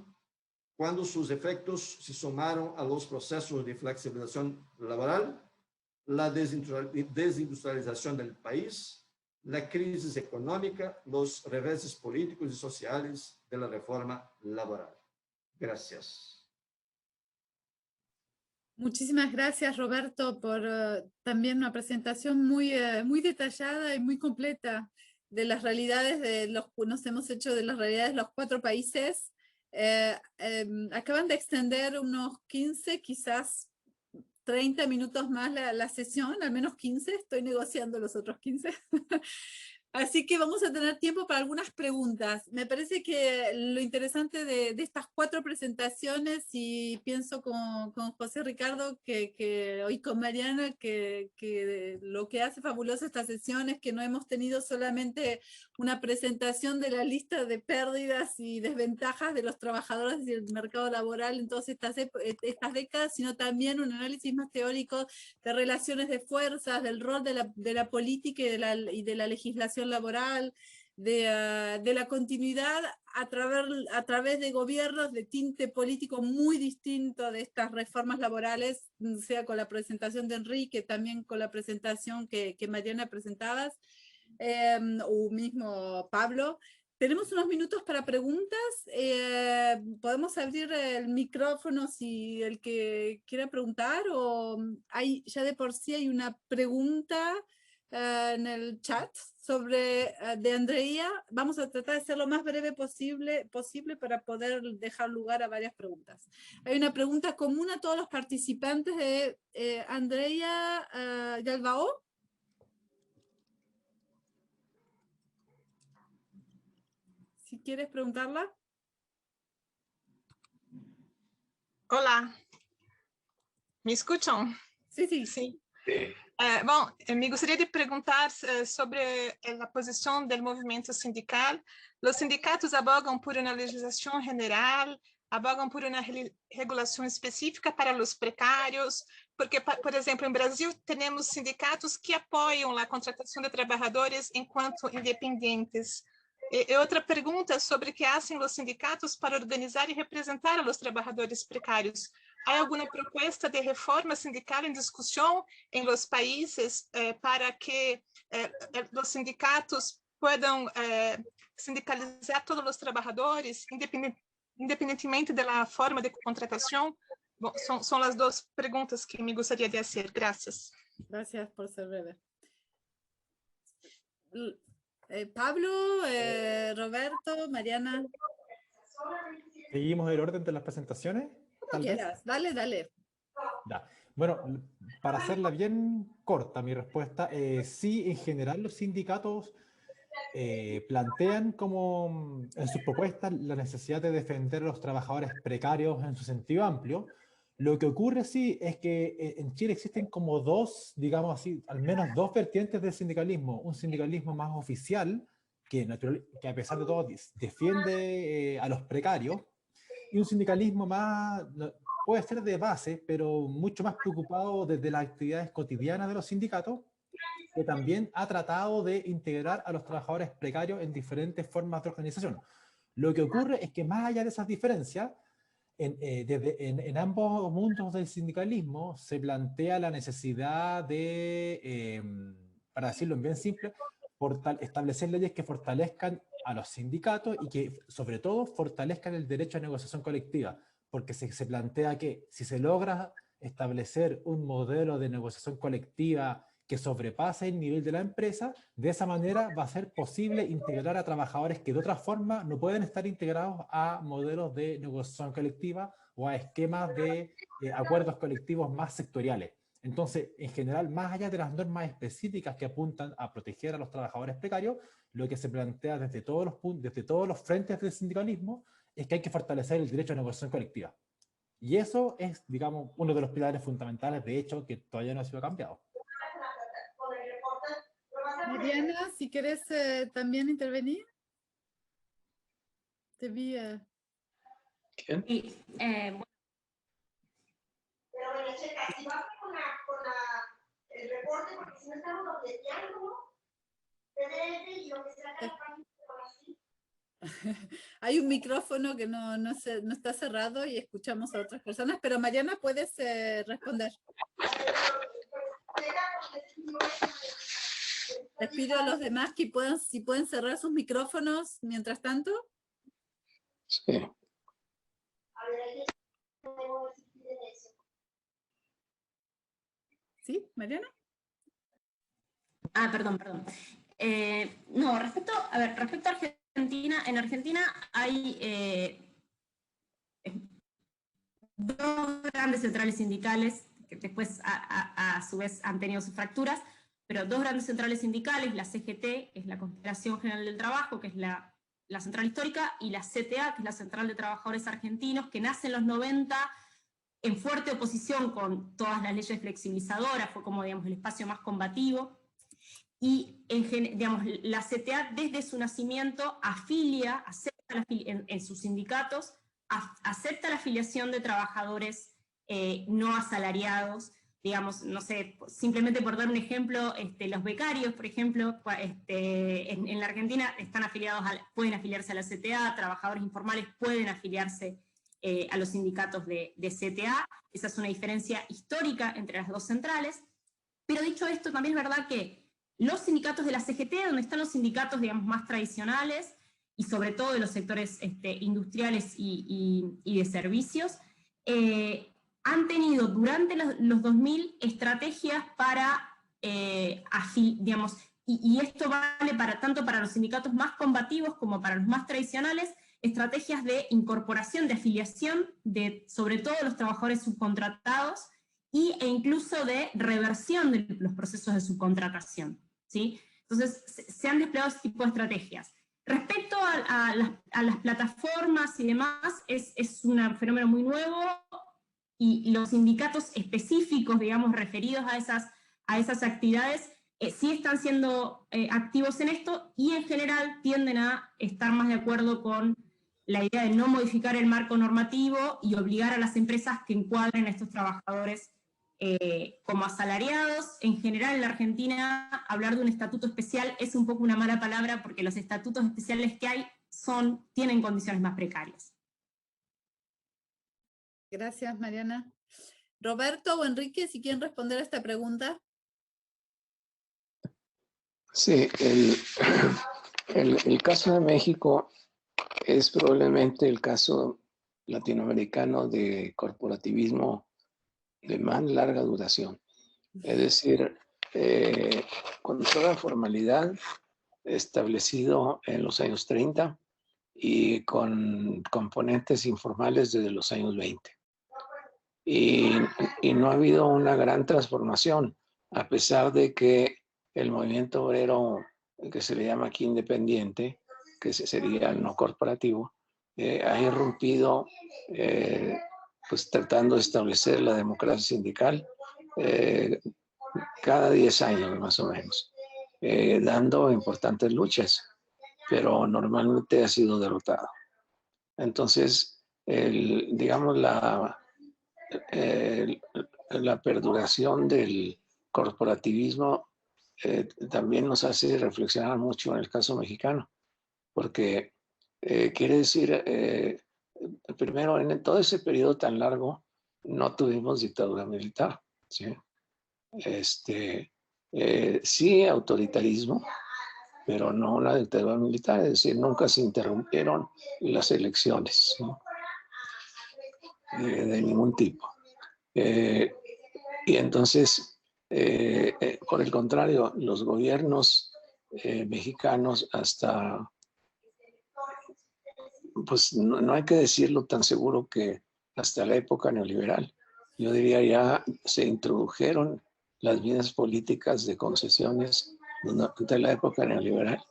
cuando sus efectos se sumaron a los procesos de flexibilización laboral, la desindustrialización del país, la crisis económica, los reveses políticos y sociales de la reforma laboral. Gracias. Muchísimas gracias, Roberto, por también una presentación muy detallada y muy completa de las realidades nos hemos hecho de las realidades de los 4 países. Acaban de extender unos 15, quizás 30 minutos más la sesión, al menos 15, estoy negociando los otros 15. Así que vamos a tener tiempo para algunas preguntas. Me parece que lo interesante de estas 4 presentaciones, y pienso con José Ricardo, que hoy con Mariana, que lo que hace fabulosa esta sesión es que no hemos tenido solamente una presentación de la lista de pérdidas y desventajas de los trabajadores y el mercado laboral en todas estas décadas, sino también un análisis más teórico de relaciones de fuerzas, del rol de la política y de la legislación laboral, de la continuidad a través de gobiernos de tinte político muy distinto de estas reformas laborales, sea con la presentación de Enrique, también con la presentación que Mariana presentabas, o mismo Pablo. Tenemos unos minutos para preguntas. Podemos abrir el micrófono si el que quiera preguntar, o ya de por sí hay una pregunta en el chat de Andrea. Vamos a tratar de ser lo más breve posible para poder dejar lugar a varias preguntas. Hay una pregunta común a todos los participantes de Andrea Galbao. Si quieres preguntarla. Hola, ¿me escuchan? Sí, sí. Sí. Bom, me gostaria de perguntar sobre a posição do movimento sindical. Os sindicatos abogam por uma legislação general, abogam por uma regulação específica para os precários, porque, por exemplo, em Brasil, temos sindicatos que apoiam a contratação de trabalhadores enquanto independentes. E outra pergunta sobre o que fazem os sindicatos para organizar e representar os trabalhadores precários. Há alguma proposta de reforma sindical em discussão em los países para que os sindicatos possam sindicalizar todos os trabalhadores, independentemente da forma de contratação? Bom, são as duas perguntas que me gostaria de fazer. Graças. Gracias por ser breve. Pablo, Roberto, Mariana. ¿Seguimos el orden de las presentaciones? Como quieras, dale, dale. Ya. Bueno, para hacerla bien corta, mi respuesta, sí, en general los sindicatos plantean como en sus propuestas la necesidad de defender a los trabajadores precarios en su sentido amplio. Lo que ocurre, sí, es que en Chile existen como dos, digamos así, al menos dos vertientes del sindicalismo. Un sindicalismo más oficial, que a pesar de todo defiende a los precarios, y un sindicalismo más, puede ser de base, pero mucho más preocupado desde las actividades cotidianas de los sindicatos, que también ha tratado de integrar a los trabajadores precarios en diferentes formas de organización. Lo que ocurre es que más allá de esas diferencias, en ambos mundos del sindicalismo se plantea la necesidad de, para decirlo en bien simple, establecer leyes que fortalezcan a los sindicatos y que sobre todo fortalezcan el derecho a negociación colectiva, porque se plantea que si se logra establecer un modelo de negociación colectiva que sobrepase el nivel de la empresa, de esa manera va a ser posible integrar a trabajadores que de otra forma no pueden estar integrados a modelos de negociación colectiva o a esquemas de acuerdos colectivos más sectoriales. Entonces, en general, más allá de las normas específicas que apuntan a proteger a los trabajadores precarios, lo que se plantea desde todos los frentes del sindicalismo es que hay que fortalecer el derecho a negociación colectiva. Y eso es, digamos, uno de los pilares fundamentales, de hecho, que todavía no ha sido cambiado. Mariana, si quieres también intervenir. Te vi. ¿Quién? Y, bueno. Pero bueno, checa, si vas con el reporte, porque si no estamos dobleteando, ¿no? PDF y lo que será cada página así. Hay un micrófono que no está cerrado y escuchamos a otras personas, pero Mariana, puedes responder. Les pido a los demás que si pueden cerrar sus micrófonos mientras tanto. Sí. A ver, ¿Sí, Mariana? Perdón. No, respecto a Argentina, en Argentina hay dos grandes centrales sindicales, que después a su vez han tenido sus fracturas, pero dos grandes centrales sindicales, la CGT, que es la Confederación General del Trabajo, que es la central histórica, y la CTA, que es la Central de Trabajadores Argentinos, que nace en los 90 en fuerte oposición con todas las leyes flexibilizadoras, fue como, digamos, el espacio más combativo, y digamos, la CTA desde su nacimiento acepta en sus sindicatos, acepta la afiliación de trabajadores no asalariados, digamos, no sé, simplemente por dar un ejemplo, los becarios, por ejemplo, en la Argentina están afiliados pueden afiliarse a la CTA, trabajadores informales pueden afiliarse a los sindicatos de CTA. Esa es una diferencia histórica entre las dos centrales. Pero dicho esto, también es verdad que los sindicatos de la CGT, donde están los sindicatos, digamos, más tradicionales, y sobre todo de los sectores industriales y de servicios, han tenido durante los 2000 estrategias para, digamos, y esto vale tanto para los sindicatos más combativos como para los más tradicionales, estrategias de incorporación, de afiliación de sobre todo los trabajadores subcontratados e incluso de reversión de los procesos de subcontratación, ¿sí? Entonces, se han desplegado ese tipo de estrategias. Respecto a las plataformas y demás, es un fenómeno muy nuevo, y los sindicatos específicos, digamos, referidos a esas actividades, sí están siendo activos en esto, y en general tienden a estar más de acuerdo con la idea de no modificar el marco normativo y obligar a las empresas que encuadren a estos trabajadores como asalariados. En general en la Argentina hablar de un estatuto especial es un poco una mala palabra, porque los estatutos especiales que hay tienen condiciones más precarias. Gracias, Mariana. Roberto o Enrique, si quieren responder a esta pregunta. Sí, el caso de México es probablemente el caso latinoamericano de corporativismo de más larga duración. Es decir, con toda formalidad, establecido en los años 30 y con componentes informales desde los años 20. Y no ha habido una gran transformación, a pesar de que el movimiento obrero, que se le llama aquí independiente, que sería el no corporativo, ha irrumpido pues tratando de establecer la democracia sindical cada 10 años más o menos, dando importantes luchas, pero normalmente ha sido derrotado. Entonces, digamos, la perduración del corporativismo también nos hace reflexionar mucho en el caso mexicano, porque quiere decir, primero, en todo ese periodo tan largo no tuvimos dictadura militar, ¿sí? Sí autoritarismo, pero no una dictadura militar, es decir, nunca se interrumpieron las elecciones, ¿no? De ningún tipo. Y entonces, por el contrario, los gobiernos mexicanos hasta, pues no hay que decirlo tan seguro, que hasta la época neoliberal, yo diría, ya se introdujeron las vías políticas de concesiones durante la época neoliberal,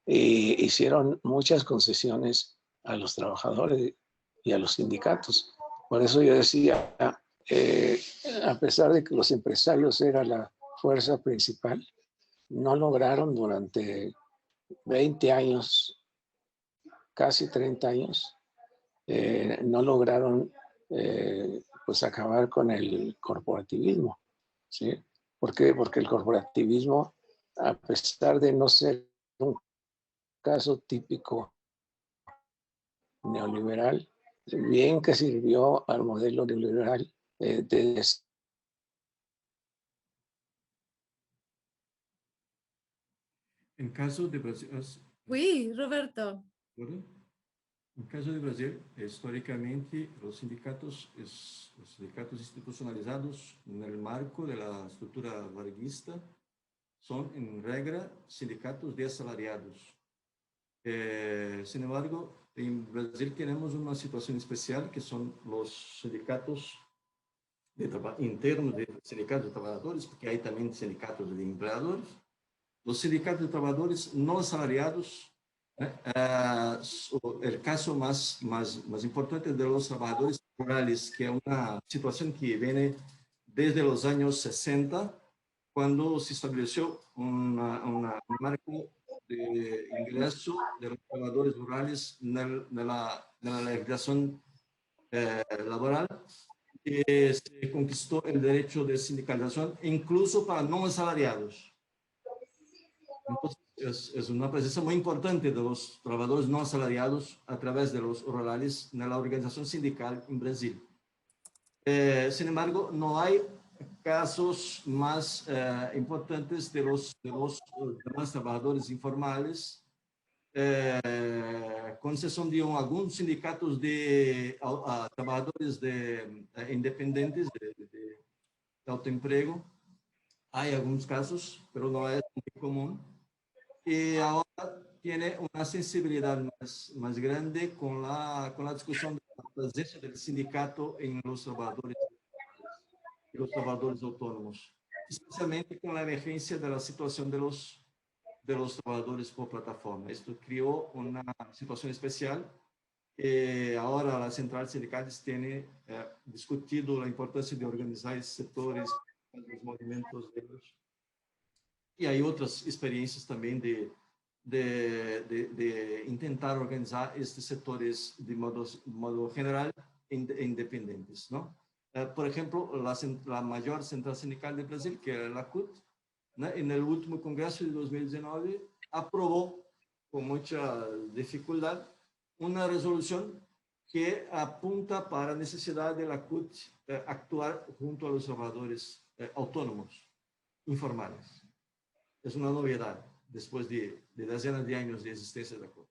e hicieron muchas concesiones a los trabajadores y a los sindicatos. Por eso yo decía, a pesar de que los empresarios eran la fuerza principal, no lograron durante 20 años, casi 30 años, no lograron pues acabar con el corporativismo, ¿sí? ¿Por qué? Porque el corporativismo, a pesar de no ser un caso típico neoliberal, bien que sirvió al modelo neoliberal de... En caso de Brasil, Oui, Roberto. en caso de Brasil, históricamente los sindicatos institucionalizados en el marco de la estructura varguista son, en regla, sindicatos de asalariados. Sin embargo, en Brasil tenemos una situación especial, que son los sindicatos internos de sindicatos de trabajadores, porque hay también sindicatos de empleadores. Los sindicatos de trabajadores no asalariados, el caso más importante de los trabajadores rurales, que es una situación que viene desde los años 60, cuando se estableció un marco de ingreso de los trabajadores rurales en la legislación laboral, se conquistó el derecho de sindicalización, incluso para no asalariados. Entonces, es una presencia muy importante de los trabajadores no asalariados a través de los rurales en la organización sindical en Brasil. Sin embargo, no hay casos más importantes de los demás trabajadores informales, con exceção de alguns sindicatos de trabajadores independientes de autoempleo. Hay algunos casos, pero no es muy común. Y ahora tiene una sensibilidad más grande con la discusión de la presencia del sindicato en los trabajadores autónomos, especialmente con la emergencia de la situación de los trabajadores por plataforma. Esto creó una situación especial. Ahora las centrales sindicales tienen discutido la importancia de organizar sectores, los movimientos de ellos. Y hay otras experiencias también de intentar organizar estos sectores de modo general independientes, ¿no? Por ejemplo, la mayor central sindical de Brasil, que es la CUT, ¿no? En el último congreso de 2019 aprobó con mucha dificultad una resolución que apunta para la necesidad de la CUT actuar junto a los trabajadores autónomos informales. Es una novedad después de decenas de años de existencia de la CUT.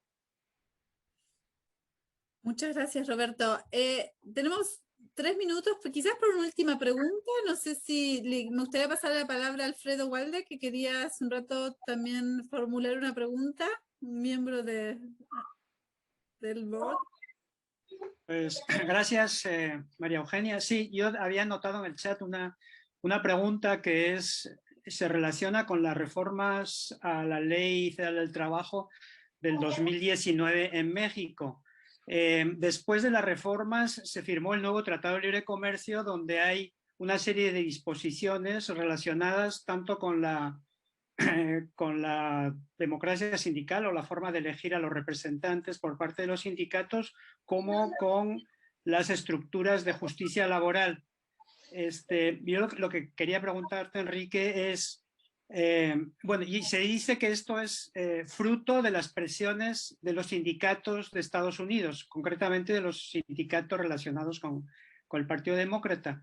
Muchas gracias, Roberto. Tenemos 3 minutos, quizás por una última pregunta. No sé si me gustaría pasar la palabra a Alfredo Walde, que quería hace un rato también formular una pregunta, un miembro del board. Pues gracias, María Eugenia. Sí, yo había notado en el chat una pregunta que se relaciona con las reformas a la Ley Federal del Trabajo del 2019 en México. Después de las reformas se firmó el nuevo Tratado de Libre Comercio, donde hay una serie de disposiciones relacionadas tanto con la democracia sindical o la forma de elegir a los representantes por parte de los sindicatos, como con las estructuras de justicia laboral. Yo lo que quería preguntarte, Enrique, es, bueno, y se dice que esto es fruto de las presiones de los sindicatos de Estados Unidos, concretamente de los sindicatos relacionados con el Partido Demócrata.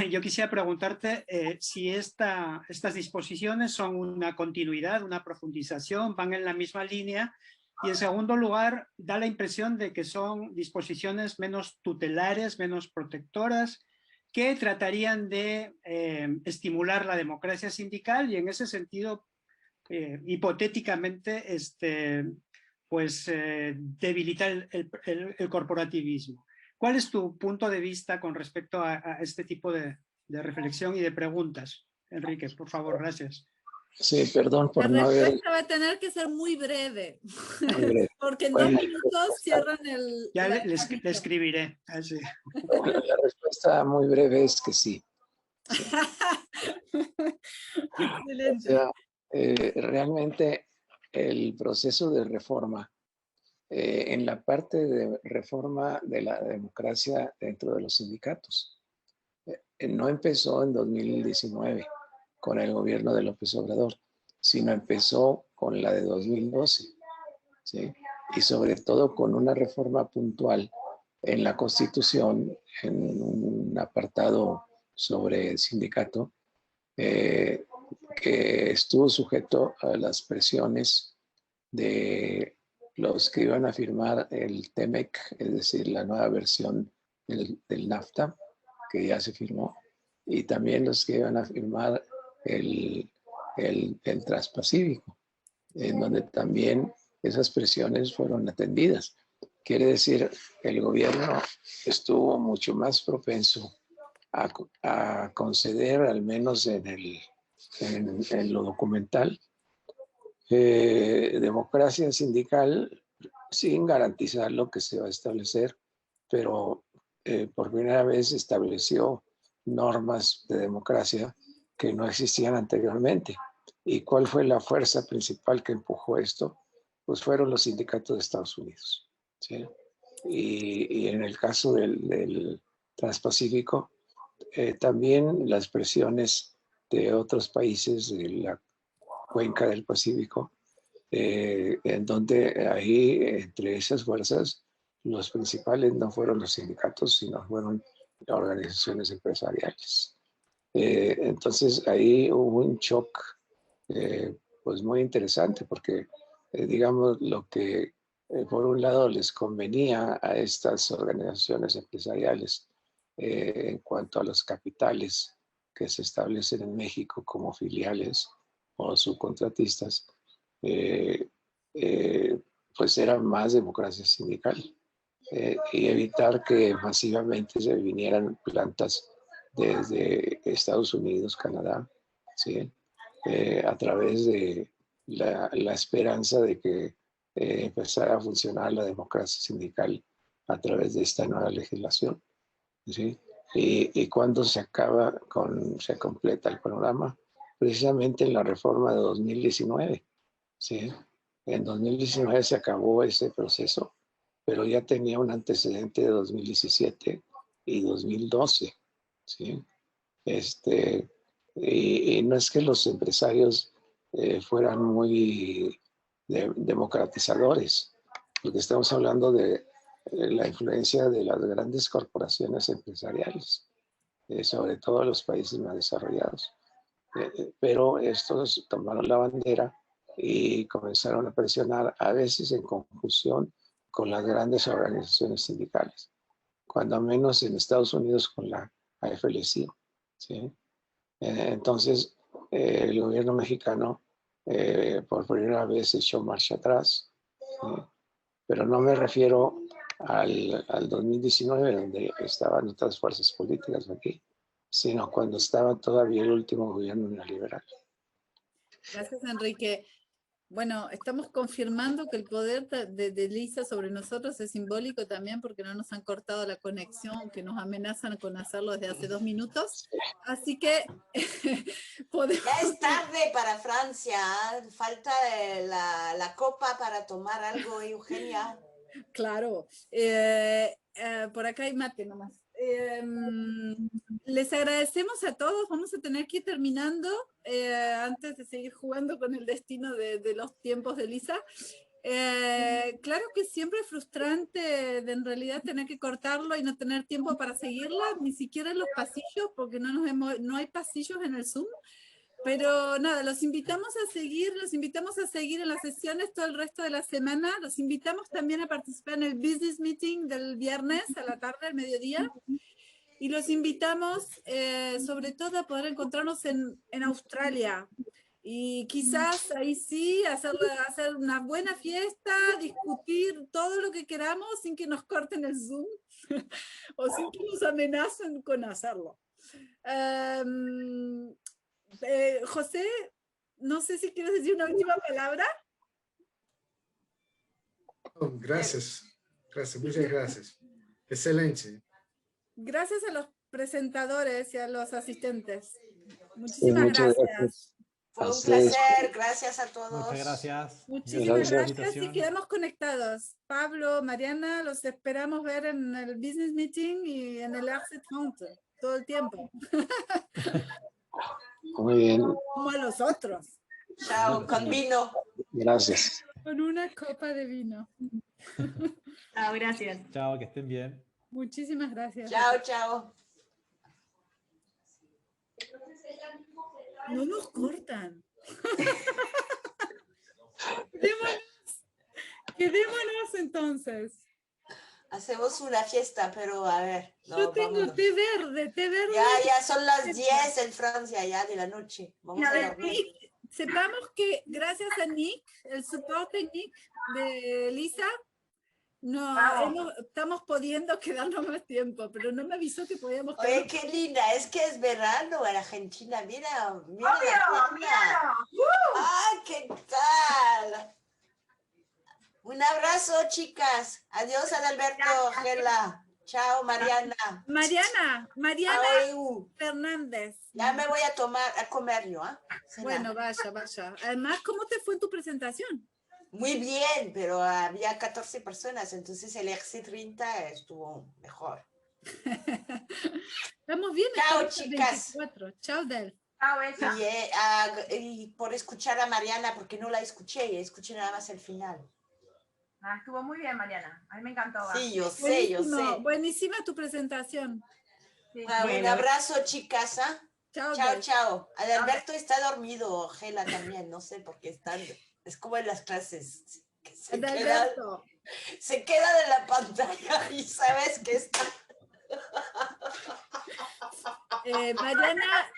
Yo quisiera preguntarte si estas disposiciones son una continuidad, una profundización, van en la misma línea, y en segundo lugar, da la impresión de que son disposiciones menos tutelares, menos protectoras, que tratarían de estimular la democracia sindical y en ese sentido, hipotéticamente, debilitar el corporativismo. ¿Cuál es tu punto de vista con respecto a este tipo de reflexión y de preguntas? Enrique, por favor, gracias. Sí, perdón por no haber... La respuesta va a tener que ser muy breve, Muy breve. porque en Bueno, 2 minutos cierran el... Ya le escribiré. Así. La respuesta muy breve es que sí. Excelente. O sea, realmente el proceso de reforma, en la parte de reforma de la democracia dentro de los sindicatos, no empezó en 2019 con el gobierno de López Obrador, sino empezó con la de 2012, ¿sí? Y sobre todo con una reforma puntual en la Constitución, en un apartado sobre el sindicato, que estuvo sujeto a las presiones de los que iban a firmar el TEMEC, es decir, la nueva versión del NAFTA, que ya se firmó, y también los que iban a firmar el Transpacífico, en donde también esas presiones fueron atendidas. Quiere decir, el gobierno estuvo mucho más propenso a conceder, al menos en lo documental, democracia sindical sin garantizar lo que se va a establecer, pero por primera vez estableció normas de democracia que no existían anteriormente. ¿Y cuál fue la fuerza principal que empujó esto? Pues fueron los sindicatos de Estados Unidos, ¿sí? Y en el caso del Transpacífico, también las presiones de otros países de la cuenca del Pacífico, en donde ahí, entre esas fuerzas, los principales no fueron los sindicatos, sino fueron organizaciones empresariales. Entonces ahí hubo un shock pues muy interesante, porque digamos lo que por un lado les convenía a estas organizaciones empresariales en cuanto a los capitales que se establecen en México como filiales o subcontratistas, pues era más democracia sindical y evitar que masivamente se vinieran plantas desde Estados Unidos, Canadá, ¿sí? A través de la esperanza de que empezara a funcionar la democracia sindical a través de esta nueva legislación, ¿sí? Y cuando se completa el panorama, precisamente en la reforma de 2019, ¿sí? En 2019 se acabó ese proceso, pero ya tenía un antecedente de 2017 y 2012, ¿sí? Y no es que los empresarios fueran muy democratizadores, porque estamos hablando de la influencia de las grandes corporaciones empresariales, sobre todo en los países más desarrollados. Pero estos tomaron la bandera y comenzaron a presionar, a veces en conjunción con las grandes organizaciones sindicales, cuando menos en Estados Unidos con la AFL-CIO, ¿sí? Entonces, el gobierno mexicano por primera vez echó marcha atrás, ¿sí? Pero no me refiero al 2019, donde estaban otras fuerzas políticas aquí, sino cuando estaba todavía el último gobierno neoliberal. Gracias, Enrique. Bueno, estamos confirmando que el poder de Lisa sobre nosotros es simbólico también, porque no nos han cortado la conexión, que nos amenazan con hacerlo desde hace 2 minutos. Así que podemos... Ya es tarde para Francia, falta la copa para tomar algo, Eugenia. Claro, por acá hay mate nomás. Les agradecemos a todos, vamos a tener que ir terminando antes de seguir jugando con el destino de los tiempos de Lisa. Claro que siempre es frustrante en realidad tener que cortarlo y no tener tiempo para seguirla, ni siquiera en los pasillos, porque no hay pasillos en el Zoom. Pero nada, los invitamos a seguir en las sesiones todo el resto de la semana. Los invitamos también a participar en el business meeting del viernes a la tarde, al mediodía. Y los invitamos sobre todo a poder encontrarnos en Australia. Y quizás ahí sí, hacer una buena fiesta, discutir todo lo que queramos sin que nos corten el Zoom o sin que nos amenacen con hacerlo. José, no sé si quieres decir una última palabra. Oh, gracias, muchas gracias. Excelente. Gracias a los presentadores y a los asistentes. Muchísimas gracias. Fue un placer, gracias a todos. Muchas gracias. Muchísimas gracias y quedamos conectados. Pablo, Mariana, los esperamos ver en el Business Meeting y en el Access Counter todo el tiempo. Muy bien. Como a los otros. Chao, con vino. Gracias. Con una copa de vino. Chao, gracias. Chao, que estén bien. Muchísimas gracias. Chao, chao. No nos cortan. Quedémonos entonces. Hacemos una fiesta, pero a ver. No, yo tengo té verde. Ya son las 10 en Francia, ya de la noche. Vamos a dormir. Sepamos que gracias a Nick, el support técnico de Lisa, estamos pudiendo quedarnos más tiempo, pero no me avisó que podíamos quedar. Oye, qué linda, es que es verano en Argentina, mira la mira. ¡Ah, qué tal! Un abrazo, chicas. Adiós, Adalberto, Gela. Chao, Mariana. Mariana Fernández. Ya me voy a comer yo, ¿eh? Bueno, vaya. Además, ¿cómo te fue en tu presentación? Muy bien, pero había 14 personas, entonces el ERC 30 estuvo mejor. Estamos bien. Chao, estamos en chicas. 24. Chao, Del. Y por escuchar a Mariana, porque no la escuché nada más el final. Estuvo muy bien, Mariana. A mí me encantó. Sí, yo sé. Buenísima tu presentación. Sí. Un abrazo, chicas. Chao, Chao, Del. chao. Adalberto está dormido, Gela también, no sé por qué están. Es como en las clases. Que se queda de la pantalla y sabes que está. Mariana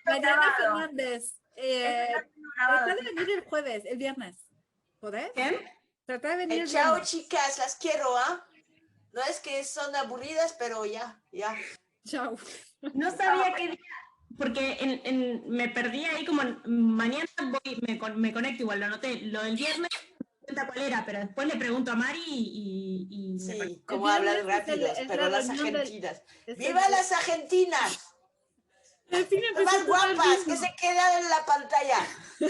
Fernández. Trata de venir el jueves, el viernes. ¿Podés? ¿Qué? Trata de venir el Chao, viernes. chicas, las quiero, No es que son aburridas, pero ya. Chao. No sabía qué día, porque me perdí ahí como mañana me conecto igual, lo anoté. Lo del viernes no sé cuál era, pero después le pregunto a Mari y Sí, como hablan rápidos, pero las argentinas. ¡Viva las argentinas! Más guapas, que se quedan en la pantalla.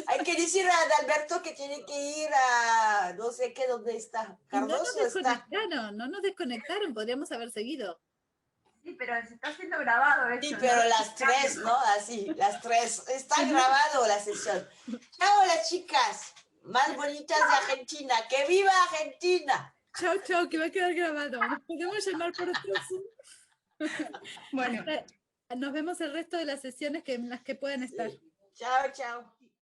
Hay que decir a Adalberto que tiene que ir a no sé qué, ¿dónde está? Cardoso está. No nos desconectaron, podríamos haber seguido. Sí, pero se está siendo grabado esto. Sí, pero las tres, ¿no? Así, las tres. Está grabado la sesión. Chao, las chicas más bonitas de Argentina. ¡Que viva Argentina! Chao, chao, que va a quedar grabado. Nos podemos llamar por otro Zoom. Bueno. Nos vemos el resto de las sesiones en las que puedan estar. Chao, chao.